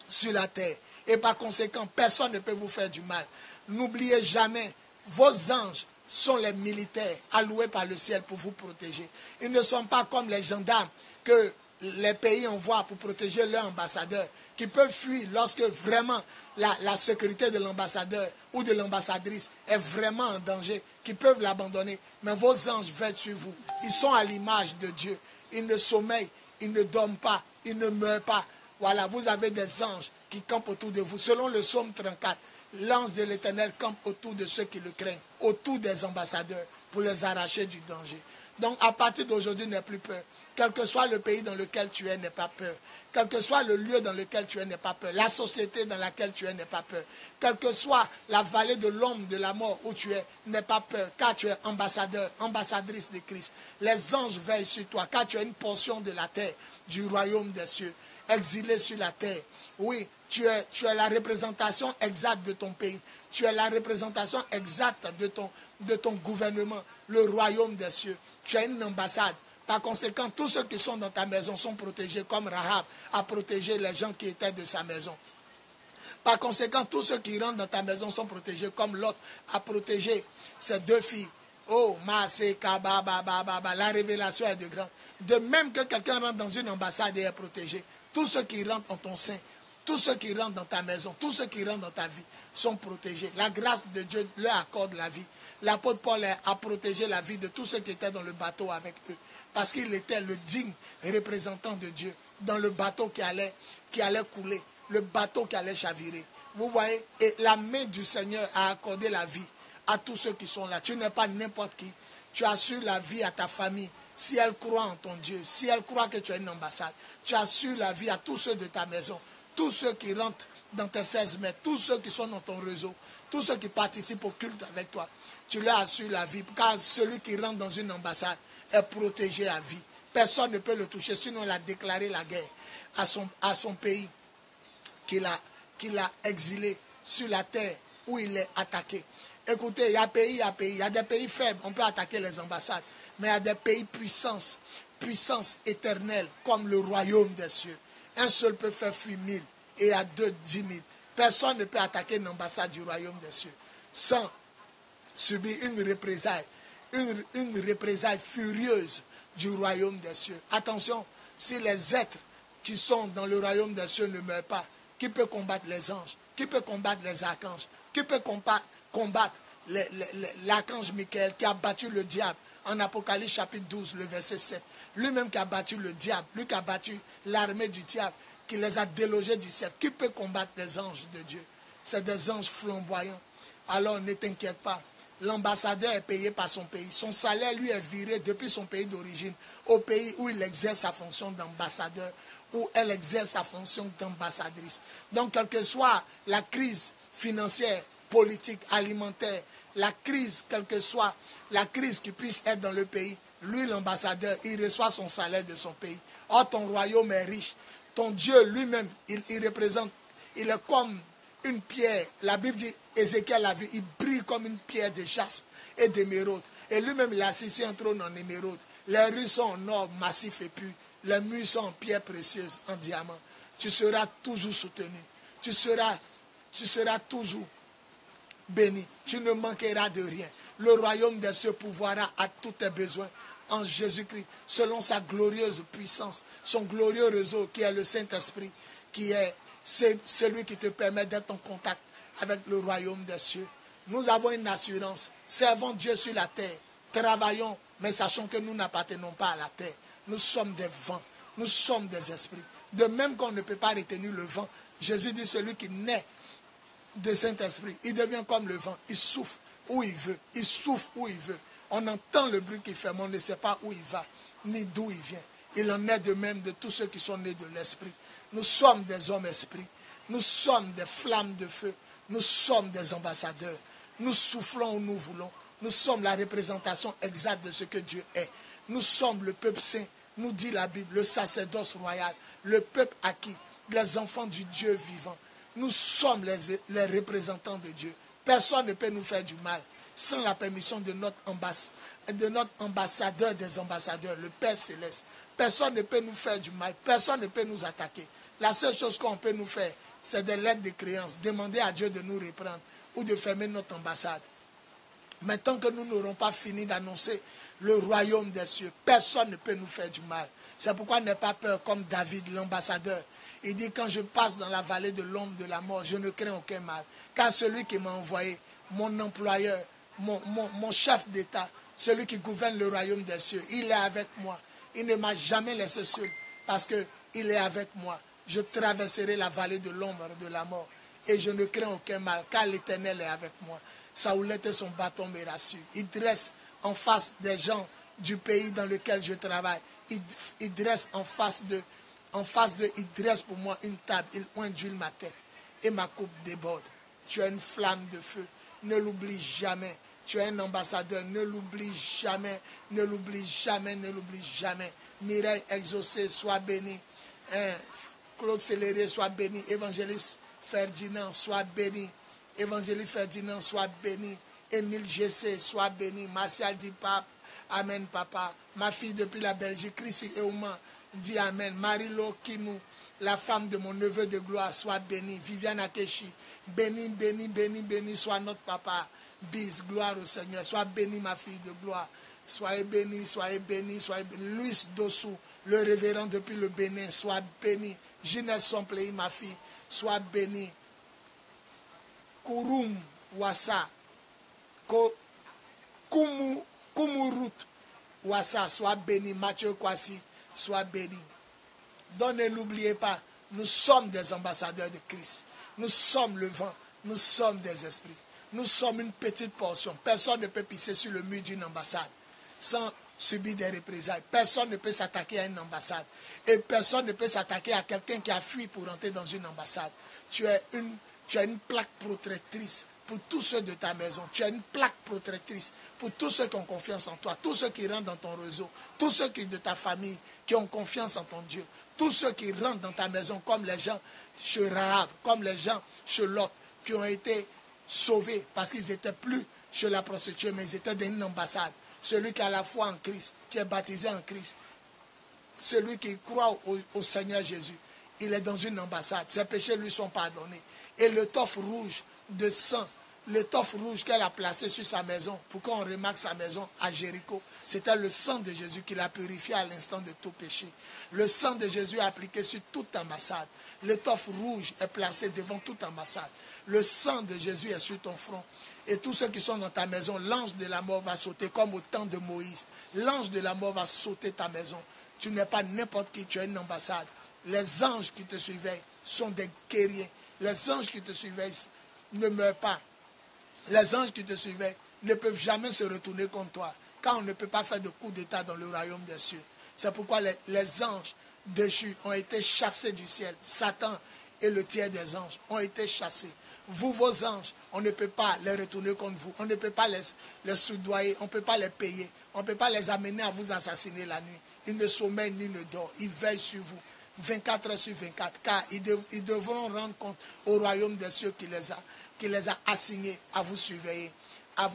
sur la terre. Et par conséquent, personne ne peut vous faire du mal. N'oubliez jamais, vos anges sont les militaires alloués par le ciel pour vous protéger. Ils ne sont pas comme les gendarmes que les pays envoient pour protéger leurs ambassadeurs, qui peuvent fuir lorsque vraiment la sécurité de l'ambassadeur ou de l'ambassadrice est vraiment en danger, qui peuvent l'abandonner. Mais vos anges veillent sur vous. Ils sont à l'image de Dieu. Ils ne sommeillent, ils ne dorment pas, ils ne meurent pas. Voilà, vous avez des anges qui campent autour de vous. Selon le psaume 34, l'ange de l'Éternel campe autour de ceux qui le craignent, autour des ambassadeurs, pour les arracher du danger. Donc, à partir d'aujourd'hui, n'aie plus peur. Quel que soit le pays dans lequel tu es, n'aie pas peur. Quel que soit le lieu dans lequel tu es, n'aie pas peur. La société dans laquelle tu es, n'aie pas peur. Quelle que soit la vallée de l'ombre de la mort où tu es, n'aie pas peur, car tu es ambassadeur, ambassadrice de Christ. Les anges veillent sur toi, car tu es une portion de la terre, du royaume des cieux, exilé sur la terre. Oui, tu es la représentation exacte de ton pays. Tu es la représentation exacte de ton gouvernement, le royaume des cieux. Tu es une ambassade. Par conséquent, tous ceux qui sont dans ta maison sont protégés comme Rahab a protégé les gens qui étaient de sa maison. Par conséquent, tous ceux qui rentrent dans ta maison sont protégés comme Lot a protégé ses deux filles. Oh, la révélation est de grande. De même que quelqu'un rentre dans une ambassade et est protégé, tous ceux qui rentrent en ton sein, tous ceux qui rentrent dans ta maison, tous ceux qui rentrent dans ta vie sont protégés. La grâce de Dieu leur accorde la vie. L'apôtre Paul a protégé la vie de tous ceux qui étaient dans le bateau avec eux. Parce qu'il était le digne représentant de Dieu dans le bateau qui allait couler, le bateau qui allait chavirer. Vous voyez, et la main du Seigneur a accordé la vie à tous ceux qui sont là. Tu n'es pas n'importe qui. Tu assures la vie à ta famille. Si elle croit en ton Dieu, si elle croit que tu es une ambassade, tu assures la vie à tous ceux de ta maison, tous ceux qui rentrent dans tes 16 mètres, tous ceux qui sont dans ton réseau, tous ceux qui participent au culte avec toi. Tu leur assures la vie, car celui qui rentre dans une ambassade est protégé à vie. Personne ne peut le toucher, sinon il a déclaré la guerre à son pays qu'il a exilé sur la terre où il est attaqué. Écoutez, il y a pays, il y a des pays faibles, on peut attaquer les ambassades, mais il y a des pays puissances puissance éternelle comme le royaume des cieux. Un seul peut faire fuir 1000 et à deux 10 000. Personne ne peut attaquer l'ambassade du royaume des cieux sans subir une représaille furieuse du royaume des cieux. Attention, si les êtres qui sont dans le royaume des cieux ne meurent pas, qui peut combattre les anges? Qui peut combattre les archanges? Qui peut combattre l'archange Michael qui a battu le diable en Apocalypse chapitre 12, le verset 7. Lui-même qui a battu le diable, lui qui a battu l'armée du diable, qui les a délogés du ciel. Qui peut combattre les anges de Dieu? C'est des anges flamboyants. Alors ne t'inquiète pas. L'ambassadeur est payé par son pays. Son salaire lui est viré depuis son pays d'origine au pays où il exerce sa fonction d'ambassadeur, où elle exerce sa fonction d'ambassadrice. Donc, quelle que soit la crise financière, politique, alimentaire, la crise, quelle que soit la crise qui puisse être dans le pays, lui, l'ambassadeur, il reçoit son salaire de son pays. Or, ton royaume est riche. Ton Dieu lui-même, il représente, il est comme une pierre. La Bible dit, Ézéchiel l'a vu, il brille comme une pierre de jaspe et d'émeraude. Et lui-même, il a assis sur un trône en émeraude. Les rues sont en or massif et pur. Les murs sont en pierre précieuse, en diamant. Tu seras toujours soutenu. Tu seras toujours béni. Tu ne manqueras de rien. Le royaume des cieux pourvoira à tous tes besoins en Jésus-Christ, selon sa glorieuse puissance, son glorieux réseau qui est le Saint-Esprit, qui est celui qui te permet d'être en contact avec le royaume des cieux. Nous avons une assurance. Servons Dieu sur la terre. Travaillons, mais sachons que nous n'appartenons pas à la terre. Nous sommes des vents. Nous sommes des esprits. De même qu'on ne peut pas retenir le vent, Jésus dit celui qui naît de Saint-Esprit, il devient comme le vent. Il souffle où il veut. Il souffle où il veut. On entend le bruit qu'il fait, mais on ne sait pas où il va, ni d'où il vient. Il en est de même de tous ceux qui sont nés de l'Esprit. Nous sommes des hommes esprits. Nous sommes des flammes de feu. Nous sommes des ambassadeurs. Nous soufflons où nous voulons. Nous sommes la représentation exacte de ce que Dieu est. Nous sommes le peuple saint, nous dit la Bible, le sacerdoce royal, le peuple acquis, les enfants du Dieu vivant. Nous sommes les représentants de Dieu. Personne ne peut nous faire du mal sans la permission de notre ambassadeur des ambassadeurs, le Père Céleste. Personne ne peut nous faire du mal. Personne ne peut nous attaquer. La seule chose qu'on peut nous faire, c'est des lettres de créance. Demander à Dieu de nous reprendre ou de fermer notre ambassade. Mais tant que nous n'aurons pas fini d'annoncer le royaume des cieux, personne ne peut nous faire du mal. C'est pourquoi n'aie pas peur comme David, l'ambassadeur. Il dit, quand je passe dans la vallée de l'ombre de la mort, je ne crains aucun mal. Car celui qui m'a envoyé, mon employeur, mon chef d'État, celui qui gouverne le royaume des cieux, il est avec moi. Il ne m'a jamais laissé seul parce qu'il est avec moi. Je traverserai la vallée de l'ombre de la mort et je ne crains aucun mal car l'Éternel est avec moi. Sa houlette et son bâton me rassurent. Il dresse en face des gens du pays dans lequel je travaille. Il dresse il dresse pour moi une table. Il oint d'huile ma tête et ma coupe déborde. Tu es une flamme de feu. Ne l'oublie jamais. Tu es un ambassadeur. Ne l'oublie jamais. Ne l'oublie jamais. Ne l'oublie jamais. Mireille exaucée, sois béni. Claude Céléré, sois béni. Évangéliste Ferdinand, sois béni. Évangéliste Ferdinand, sois béni. Émile Gessé, sois béni. Martial dit pape. Amen, papa. Ma fille depuis la Belgique, Chrissy Eouman, dit amen. Marie-Lo Kimou, la femme de mon neveu de gloire, sois béni. Viviane Akechi, béni, béni, béni, béni, soit notre papa. Bis, gloire au Seigneur. Sois béni, ma fille de gloire. Soyez béni, soyez béni, soyez béni. Louis Dossou, le révérend depuis le Bénin, sois béni. Ginès Somplei, ma fille, sois béni. Kouroum Wassa, Koumourout Wassa, sois béni. Mathieu Kwasi, sois béni. Donc ne l'oubliez pas, nous sommes des ambassadeurs de Christ. Nous sommes le vent, nous sommes des esprits. Nous sommes une petite portion. Personne ne peut pisser sur le mur d'une ambassade sans subir des représailles. Personne ne peut s'attaquer à une ambassade. Et personne ne peut s'attaquer à quelqu'un qui a fui pour entrer dans une ambassade. Tu as une plaque protectrice pour tous ceux de ta maison. Tu as une plaque protectrice pour tous ceux qui ont confiance en toi, tous ceux qui rentrent dans ton réseau, tous ceux qui de ta famille qui ont confiance en ton Dieu, tous ceux qui rentrent dans ta maison comme les gens chez Rahab, comme les gens chez Lot, qui ont été sauvés parce qu'ils n'étaient plus chez la prostituée, mais ils étaient dans une ambassade. Celui qui a la foi en Christ, qui est baptisé en Christ, celui qui croit au Seigneur Jésus, il est dans une ambassade. Ses péchés lui sont pardonnés. Et l'étoffe rouge de sang, l'étoffe rouge qu'elle a placée sur sa maison, pour qu'on remarque sa maison à Jéricho, c'était le sang de Jésus qui l'a purifié à l'instant de tout péché. Le sang de Jésus est appliqué sur toute ambassade. L'étoffe rouge est placée devant toute ambassade. Le sang de Jésus est sur ton front. Et tous ceux qui sont dans ta maison, l'ange de la mort va sauter comme au temps de Moïse. L'ange de la mort va sauter ta maison. Tu n'es pas n'importe qui, tu es une ambassade. Les anges qui te surveillent sont des guerriers. Les anges qui te surveillent ne meurent pas. Les anges qui te surveillent ne peuvent jamais se retourner contre toi, car on ne peut pas faire de coup d'état dans le royaume des cieux. C'est pourquoi les anges déchus ont été chassés du ciel. Satan et le tiers des anges ont été chassés. Vous, vos anges, on ne peut pas les retourner contre vous. On ne peut pas les soudoyer, on ne peut pas les payer. On ne peut pas les amener à vous assassiner la nuit. Ils ne sommeillent ni ne dorment. Ils veillent sur vous 24 heures sur 24, car ils devront rendre compte au royaume des cieux qui les a assignés à vous surveiller, à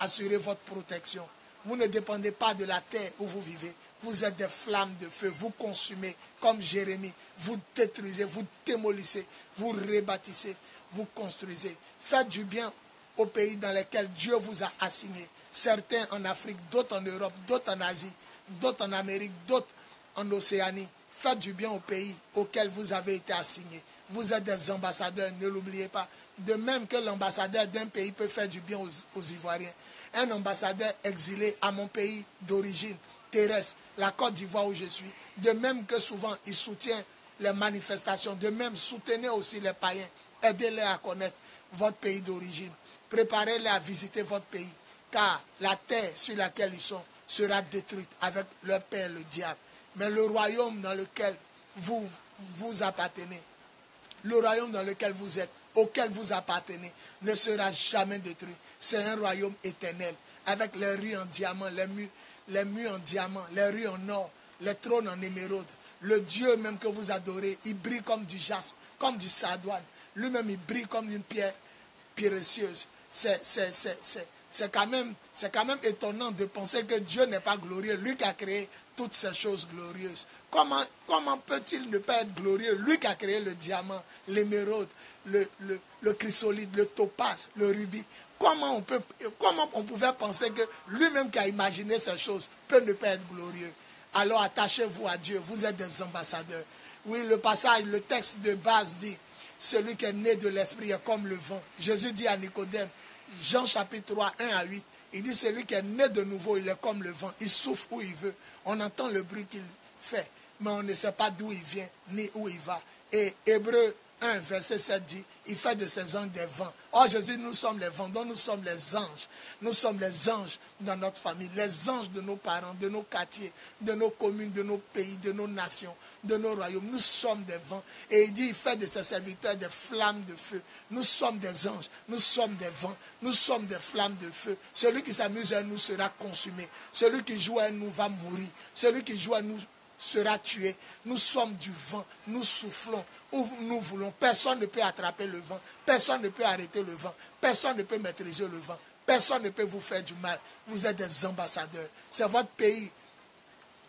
assurer votre protection. Vous ne dépendez pas de la terre où vous vivez. Vous êtes des flammes de feu. Vous consumez comme Jérémie. Vous détruisez, vous démolissez, vous rebâtissez, vous construisez. Faites du bien aux pays dans lesquels Dieu vous a assignés. Certains en Afrique, d'autres en Europe, d'autres en Asie, d'autres en Amérique, d'autres en Océanie. Faites du bien aux pays auxquels vous avez été assignés. Vous êtes des ambassadeurs, ne l'oubliez pas. De même que l'ambassadeur d'un pays peut faire du bien aux Ivoiriens. Un ambassadeur exilé à mon pays d'origine terrestre, la Côte d'Ivoire où je suis, de même que souvent il soutient les manifestations, de même soutenez aussi les païens, aidez-les à connaître votre pays d'origine, préparez-les à visiter votre pays, car la terre sur laquelle ils sont sera détruite avec leur père le diable. Mais le royaume dans lequel vous appartenez, le royaume dans lequel vous êtes, auquel vous appartenez, ne sera jamais détruit. C'est un royaume éternel, avec les rues en diamant, les murs en diamant, les rues en or, les trônes en émeraude. Le Dieu même que vous adorez, il brille comme du jaspe, comme du sardoine. Lui-même, il brille comme une pierre précieuse. C'est quand même étonnant de penser que Dieu n'est pas glorieux, lui qui a créé toutes ces choses glorieuses. Comment peut-il ne pas être glorieux, lui qui a créé le diamant, l'émeraude, le chrysolite, le topaz, le rubis? Comment on pouvait penser que lui-même qui a imaginé ces choses peut ne pas être glorieux? Alors attachez-vous à Dieu, vous êtes des ambassadeurs. Oui, le texte de base dit, celui qui est né de l'esprit est comme le vent. Jésus dit à Nicodème, Jean chapitre 3, 1 à 8, il dit celui qui est né de nouveau, il est comme le vent, il souffle où il veut. On entend le bruit qu'il fait, mais on ne sait pas d'où il vient, ni où il va. Et Hébreux 1, verset 7 dit, il fait de ses anges des vents. Oh Jésus, nous sommes les vents, donc nous sommes les anges. Nous sommes les anges dans notre famille, les anges de nos parents, de nos quartiers, de nos communes, de nos pays, de nos nations, de nos royaumes. Nous sommes des vents. Et il dit, il fait de ses serviteurs des flammes de feu. Nous sommes des anges, nous sommes des vents, nous sommes des flammes de feu. Celui qui s'amuse à nous sera consumé. Celui qui joue à nous va mourir. Celui qui joue à nous sera tué. Nous sommes du vent, nous soufflons où nous voulons. Personne ne peut attraper le vent, personne ne peut arrêter le vent, personne ne peut maîtriser le vent, personne ne peut vous faire du mal. Vous êtes des ambassadeurs. C'est votre pays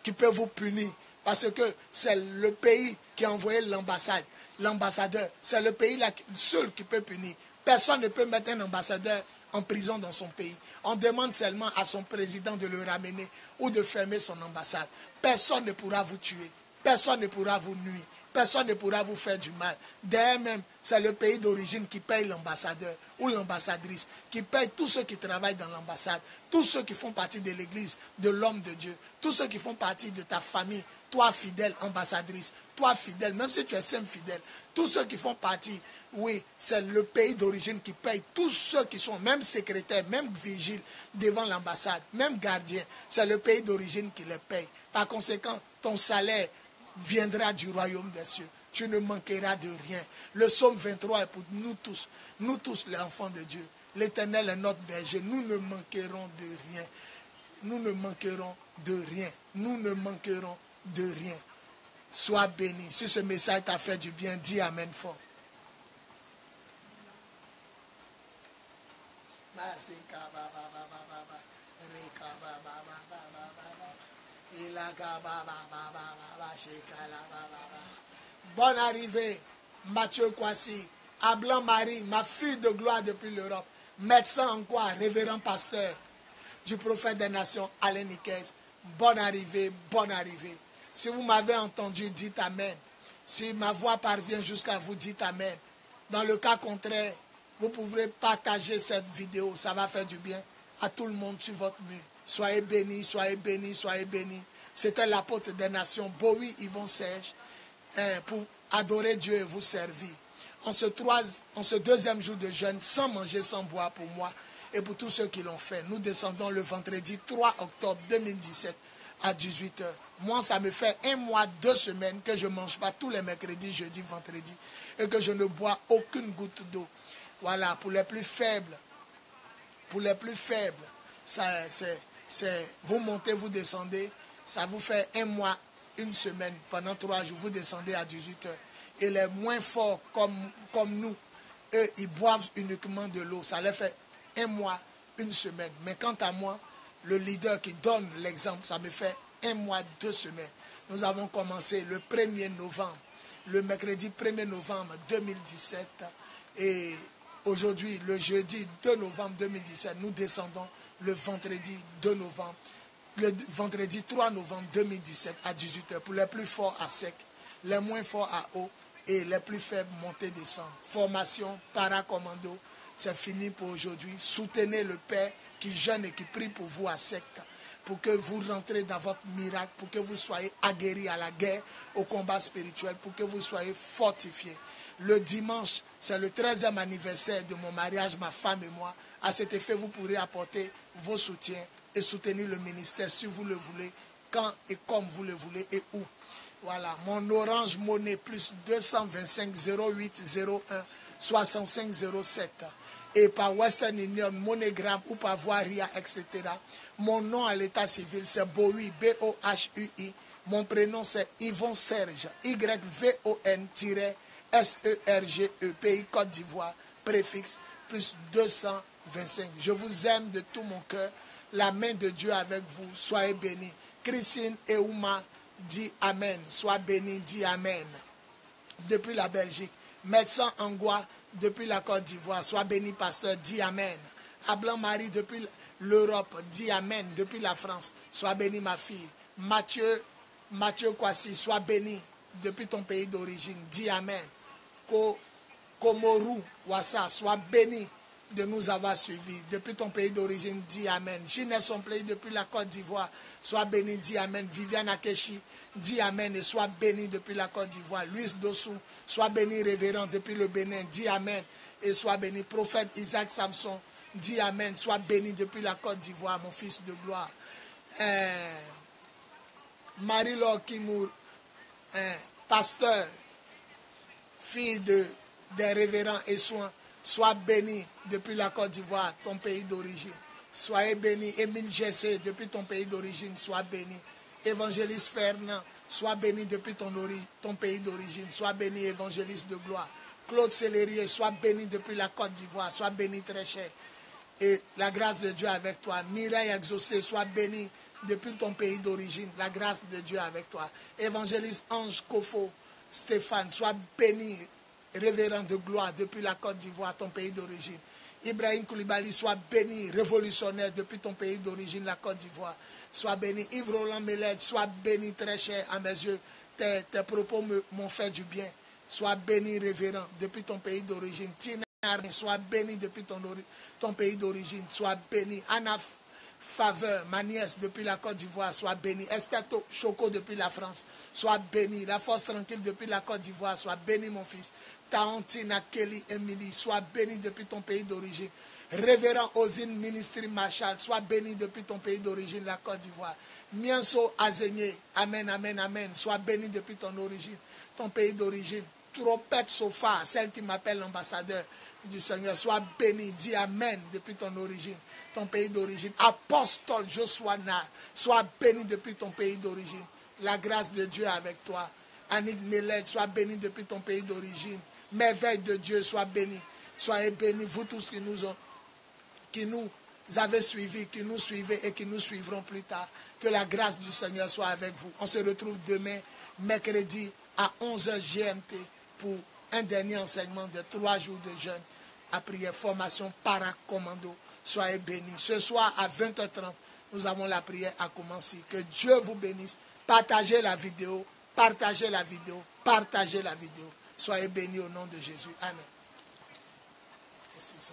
qui peut vous punir parce que c'est le pays qui a envoyé l'ambassade. L'ambassadeur, c'est le pays seul qui peut punir. Personne ne peut mettre un ambassadeur en prison dans son pays. On demande seulement à son président de le ramener ou de fermer son ambassade. Personne ne pourra vous tuer. Personne ne pourra vous nuire. Personne ne pourra vous faire du mal. D'ailleurs même, c'est le pays d'origine qui paye l'ambassadeur ou l'ambassadrice, qui paye tous ceux qui travaillent dans l'ambassade, tous ceux qui font partie de l'église, de l'homme de Dieu, tous ceux qui font partie de ta famille, toi fidèle ambassadrice, toi fidèle, même si tu es simple fidèle, tous ceux qui font partie, oui, c'est le pays d'origine qui paye, tous ceux qui sont même secrétaires, même vigiles devant l'ambassade, même gardiens, c'est le pays d'origine qui les paye. Par conséquent, ton salaire viendra du royaume des cieux. Tu ne manqueras de rien. Le psaume 23 est pour nous tous les enfants de Dieu. L'Éternel est notre berger. Nous ne manquerons de rien. Nous ne manquerons de rien. Nous ne manquerons de rien. Sois béni. Si ce message t'a fait du bien, dis Amen fort. Bonne arrivée, Mathieu Kwasi. Ablan Marie, ma fille de gloire depuis l'Europe. Médecin en quoi? Révérend pasteur du prophète des nations, Alain Niquez. Bonne arrivée, bonne arrivée. Si vous m'avez entendu, dites Amen. Si ma voix parvient jusqu'à vous, dites Amen. Dans le cas contraire, vous pourrez partager cette vidéo. Ça va faire du bien à tout le monde sur votre mur. Soyez bénis, soyez bénis, soyez bénis. C'était l'apôtre des nations, Bowie Yvon Serge, pour adorer Dieu et vous servir. En ce deuxième jour de jeûne, sans manger, sans boire pour moi et pour tous ceux qui l'ont fait. Nous descendons le vendredi 3 octobre 2017 à 18h. Moi, ça me fait 1 mois, 2 semaines que je ne mange pas tous les mercredis, jeudi, vendredi et que je ne bois aucune goutte d'eau. Voilà, pour les plus faibles, c'est vous montez, vous descendez, ça vous fait 1 mois, 1 semaine, pendant 3 jours, vous descendez à 18h. Et les moins forts comme nous, eux, ils boivent uniquement de l'eau. Ça leur fait 1 mois, 1 semaine. Mais quant à moi, le leader qui donne l'exemple, ça me fait 1 mois, 2 semaines. Nous avons commencé le 1er novembre, le mercredi 1er novembre 2017. Et aujourd'hui, le jeudi 2 novembre 2017, nous descendons le vendredi 2 novembre, le vendredi 3 novembre 2017 à 18h. Pour les plus forts à sec, les moins forts à eau et les plus faibles montées descendre. Formation, paracommando, c'est fini pour aujourd'hui. Soutenez le Père qui jeûne et qui prie pour vous à sec, pour que vous rentrez dans votre miracle, pour que vous soyez aguerris à la guerre, au combat spirituel, pour que vous soyez fortifiés. Le dimanche, c'est le 13e anniversaire de mon mariage, ma femme et moi. À cet effet, vous pourrez apporter vos soutiens et soutenir le ministère si vous le voulez, quand et comme vous le voulez et où. Voilà, mon Orange Monnaie plus 225 08 01 65 07. Et par Western Union, MoneyGram ou par Voiria, etc. Mon nom à l'état civil, c'est Bohui, B-O-H-U-I. Mon prénom, c'est Yvon Serge, Y-V-O-N-S-E-R-G-E, pays Côte d'Ivoire, préfixe plus 225. Je vous aime de tout mon cœur. La main de Dieu avec vous. Soyez bénis. Christine Eouma dit Amen. Sois béni, dit Amen. Depuis la Belgique. Médecin Angua, depuis la Côte d'Ivoire. Sois béni, pasteur, dit Amen. Ablan Marie, depuis l'Europe, dit Amen. Depuis la France. Sois béni, ma fille. Mathieu Kwasi, sois béni. Depuis ton pays d'origine, dis Amen. Komoru Wassa, sois béni de nous avoir suivis. Depuis ton pays d'origine, dis Amen. Ginès Sompley, depuis la Côte d'Ivoire, sois béni, dis Amen. Viviane Akechi, dis Amen et sois béni depuis la Côte d'Ivoire. Louis Dossou, sois béni, révérend depuis le Bénin, dis Amen et sois béni. Prophète Isaac Samson, dis Amen, sois béni depuis la Côte d'Ivoire, mon fils de gloire. Marie-Laure Kimour, pasteur, fille des révérends et soins, sois béni depuis la Côte d'Ivoire, ton pays d'origine. Soyez béni. Émile Gessé, depuis ton pays d'origine, sois béni. Évangéliste Fernand, sois béni depuis ton pays d'origine. Sois béni, évangéliste de gloire. Claude Célérier, sois béni depuis la Côte d'Ivoire. Sois béni, très cher. Et la grâce de Dieu avec toi. Mireille Exaucé, sois béni depuis ton pays d'origine. La grâce de Dieu avec toi. Évangéliste Ange Kofo Stéphane, sois béni, révérend de gloire depuis la Côte d'Ivoire, ton pays d'origine. Ibrahim Koulibaly, sois béni, révolutionnaire depuis ton pays d'origine, la Côte d'Ivoire. Sois béni. Yves Roland Meled, sois béni, très cher à mes yeux. Tes propos m'ont fait du bien. Sois béni, révérend, depuis ton pays d'origine. Tina, sois béni depuis ton pays d'origine. Sois béni. Anna Faveur, ma nièce depuis la Côte d'Ivoire, sois béni. Esther Choco depuis la France, sois béni. La Force Tranquille depuis la Côte d'Ivoire, sois béni, mon fils. Taontina Kelly Emily, sois béni depuis ton pays d'origine. Révérend Ozine Ministry Marshall, sois béni depuis ton pays d'origine, la Côte d'Ivoire. Mienso Azegné, amen, amen, amen, sois béni depuis ton origine, ton pays d'origine. Trompette Sofa, celle qui m'appelle l'ambassadeur du Seigneur, sois béni, dis amen depuis ton origine, ton pays d'origine. Apostole Joshua Nar, sois béni depuis ton pays d'origine. La grâce de Dieu avec toi. Annick Meled, sois béni depuis ton pays d'origine. Merveille de Dieu, sois béni. Soyez bénis, vous tous qui nous avez suivis, qui nous suivaient et qui nous suivront plus tard. Que la grâce du Seigneur soit avec vous. On se retrouve demain, mercredi, à 11h GMT pour un dernier enseignement de 3 jours de jeûne à prière, formation paracommando. Soyez bénis. Ce soir à 20h30, nous avons la prière à commencer. Que Dieu vous bénisse. Partagez la vidéo, partagez la vidéo, partagez la vidéo. Soyez bénis au nom de Jésus. Amen. Merci.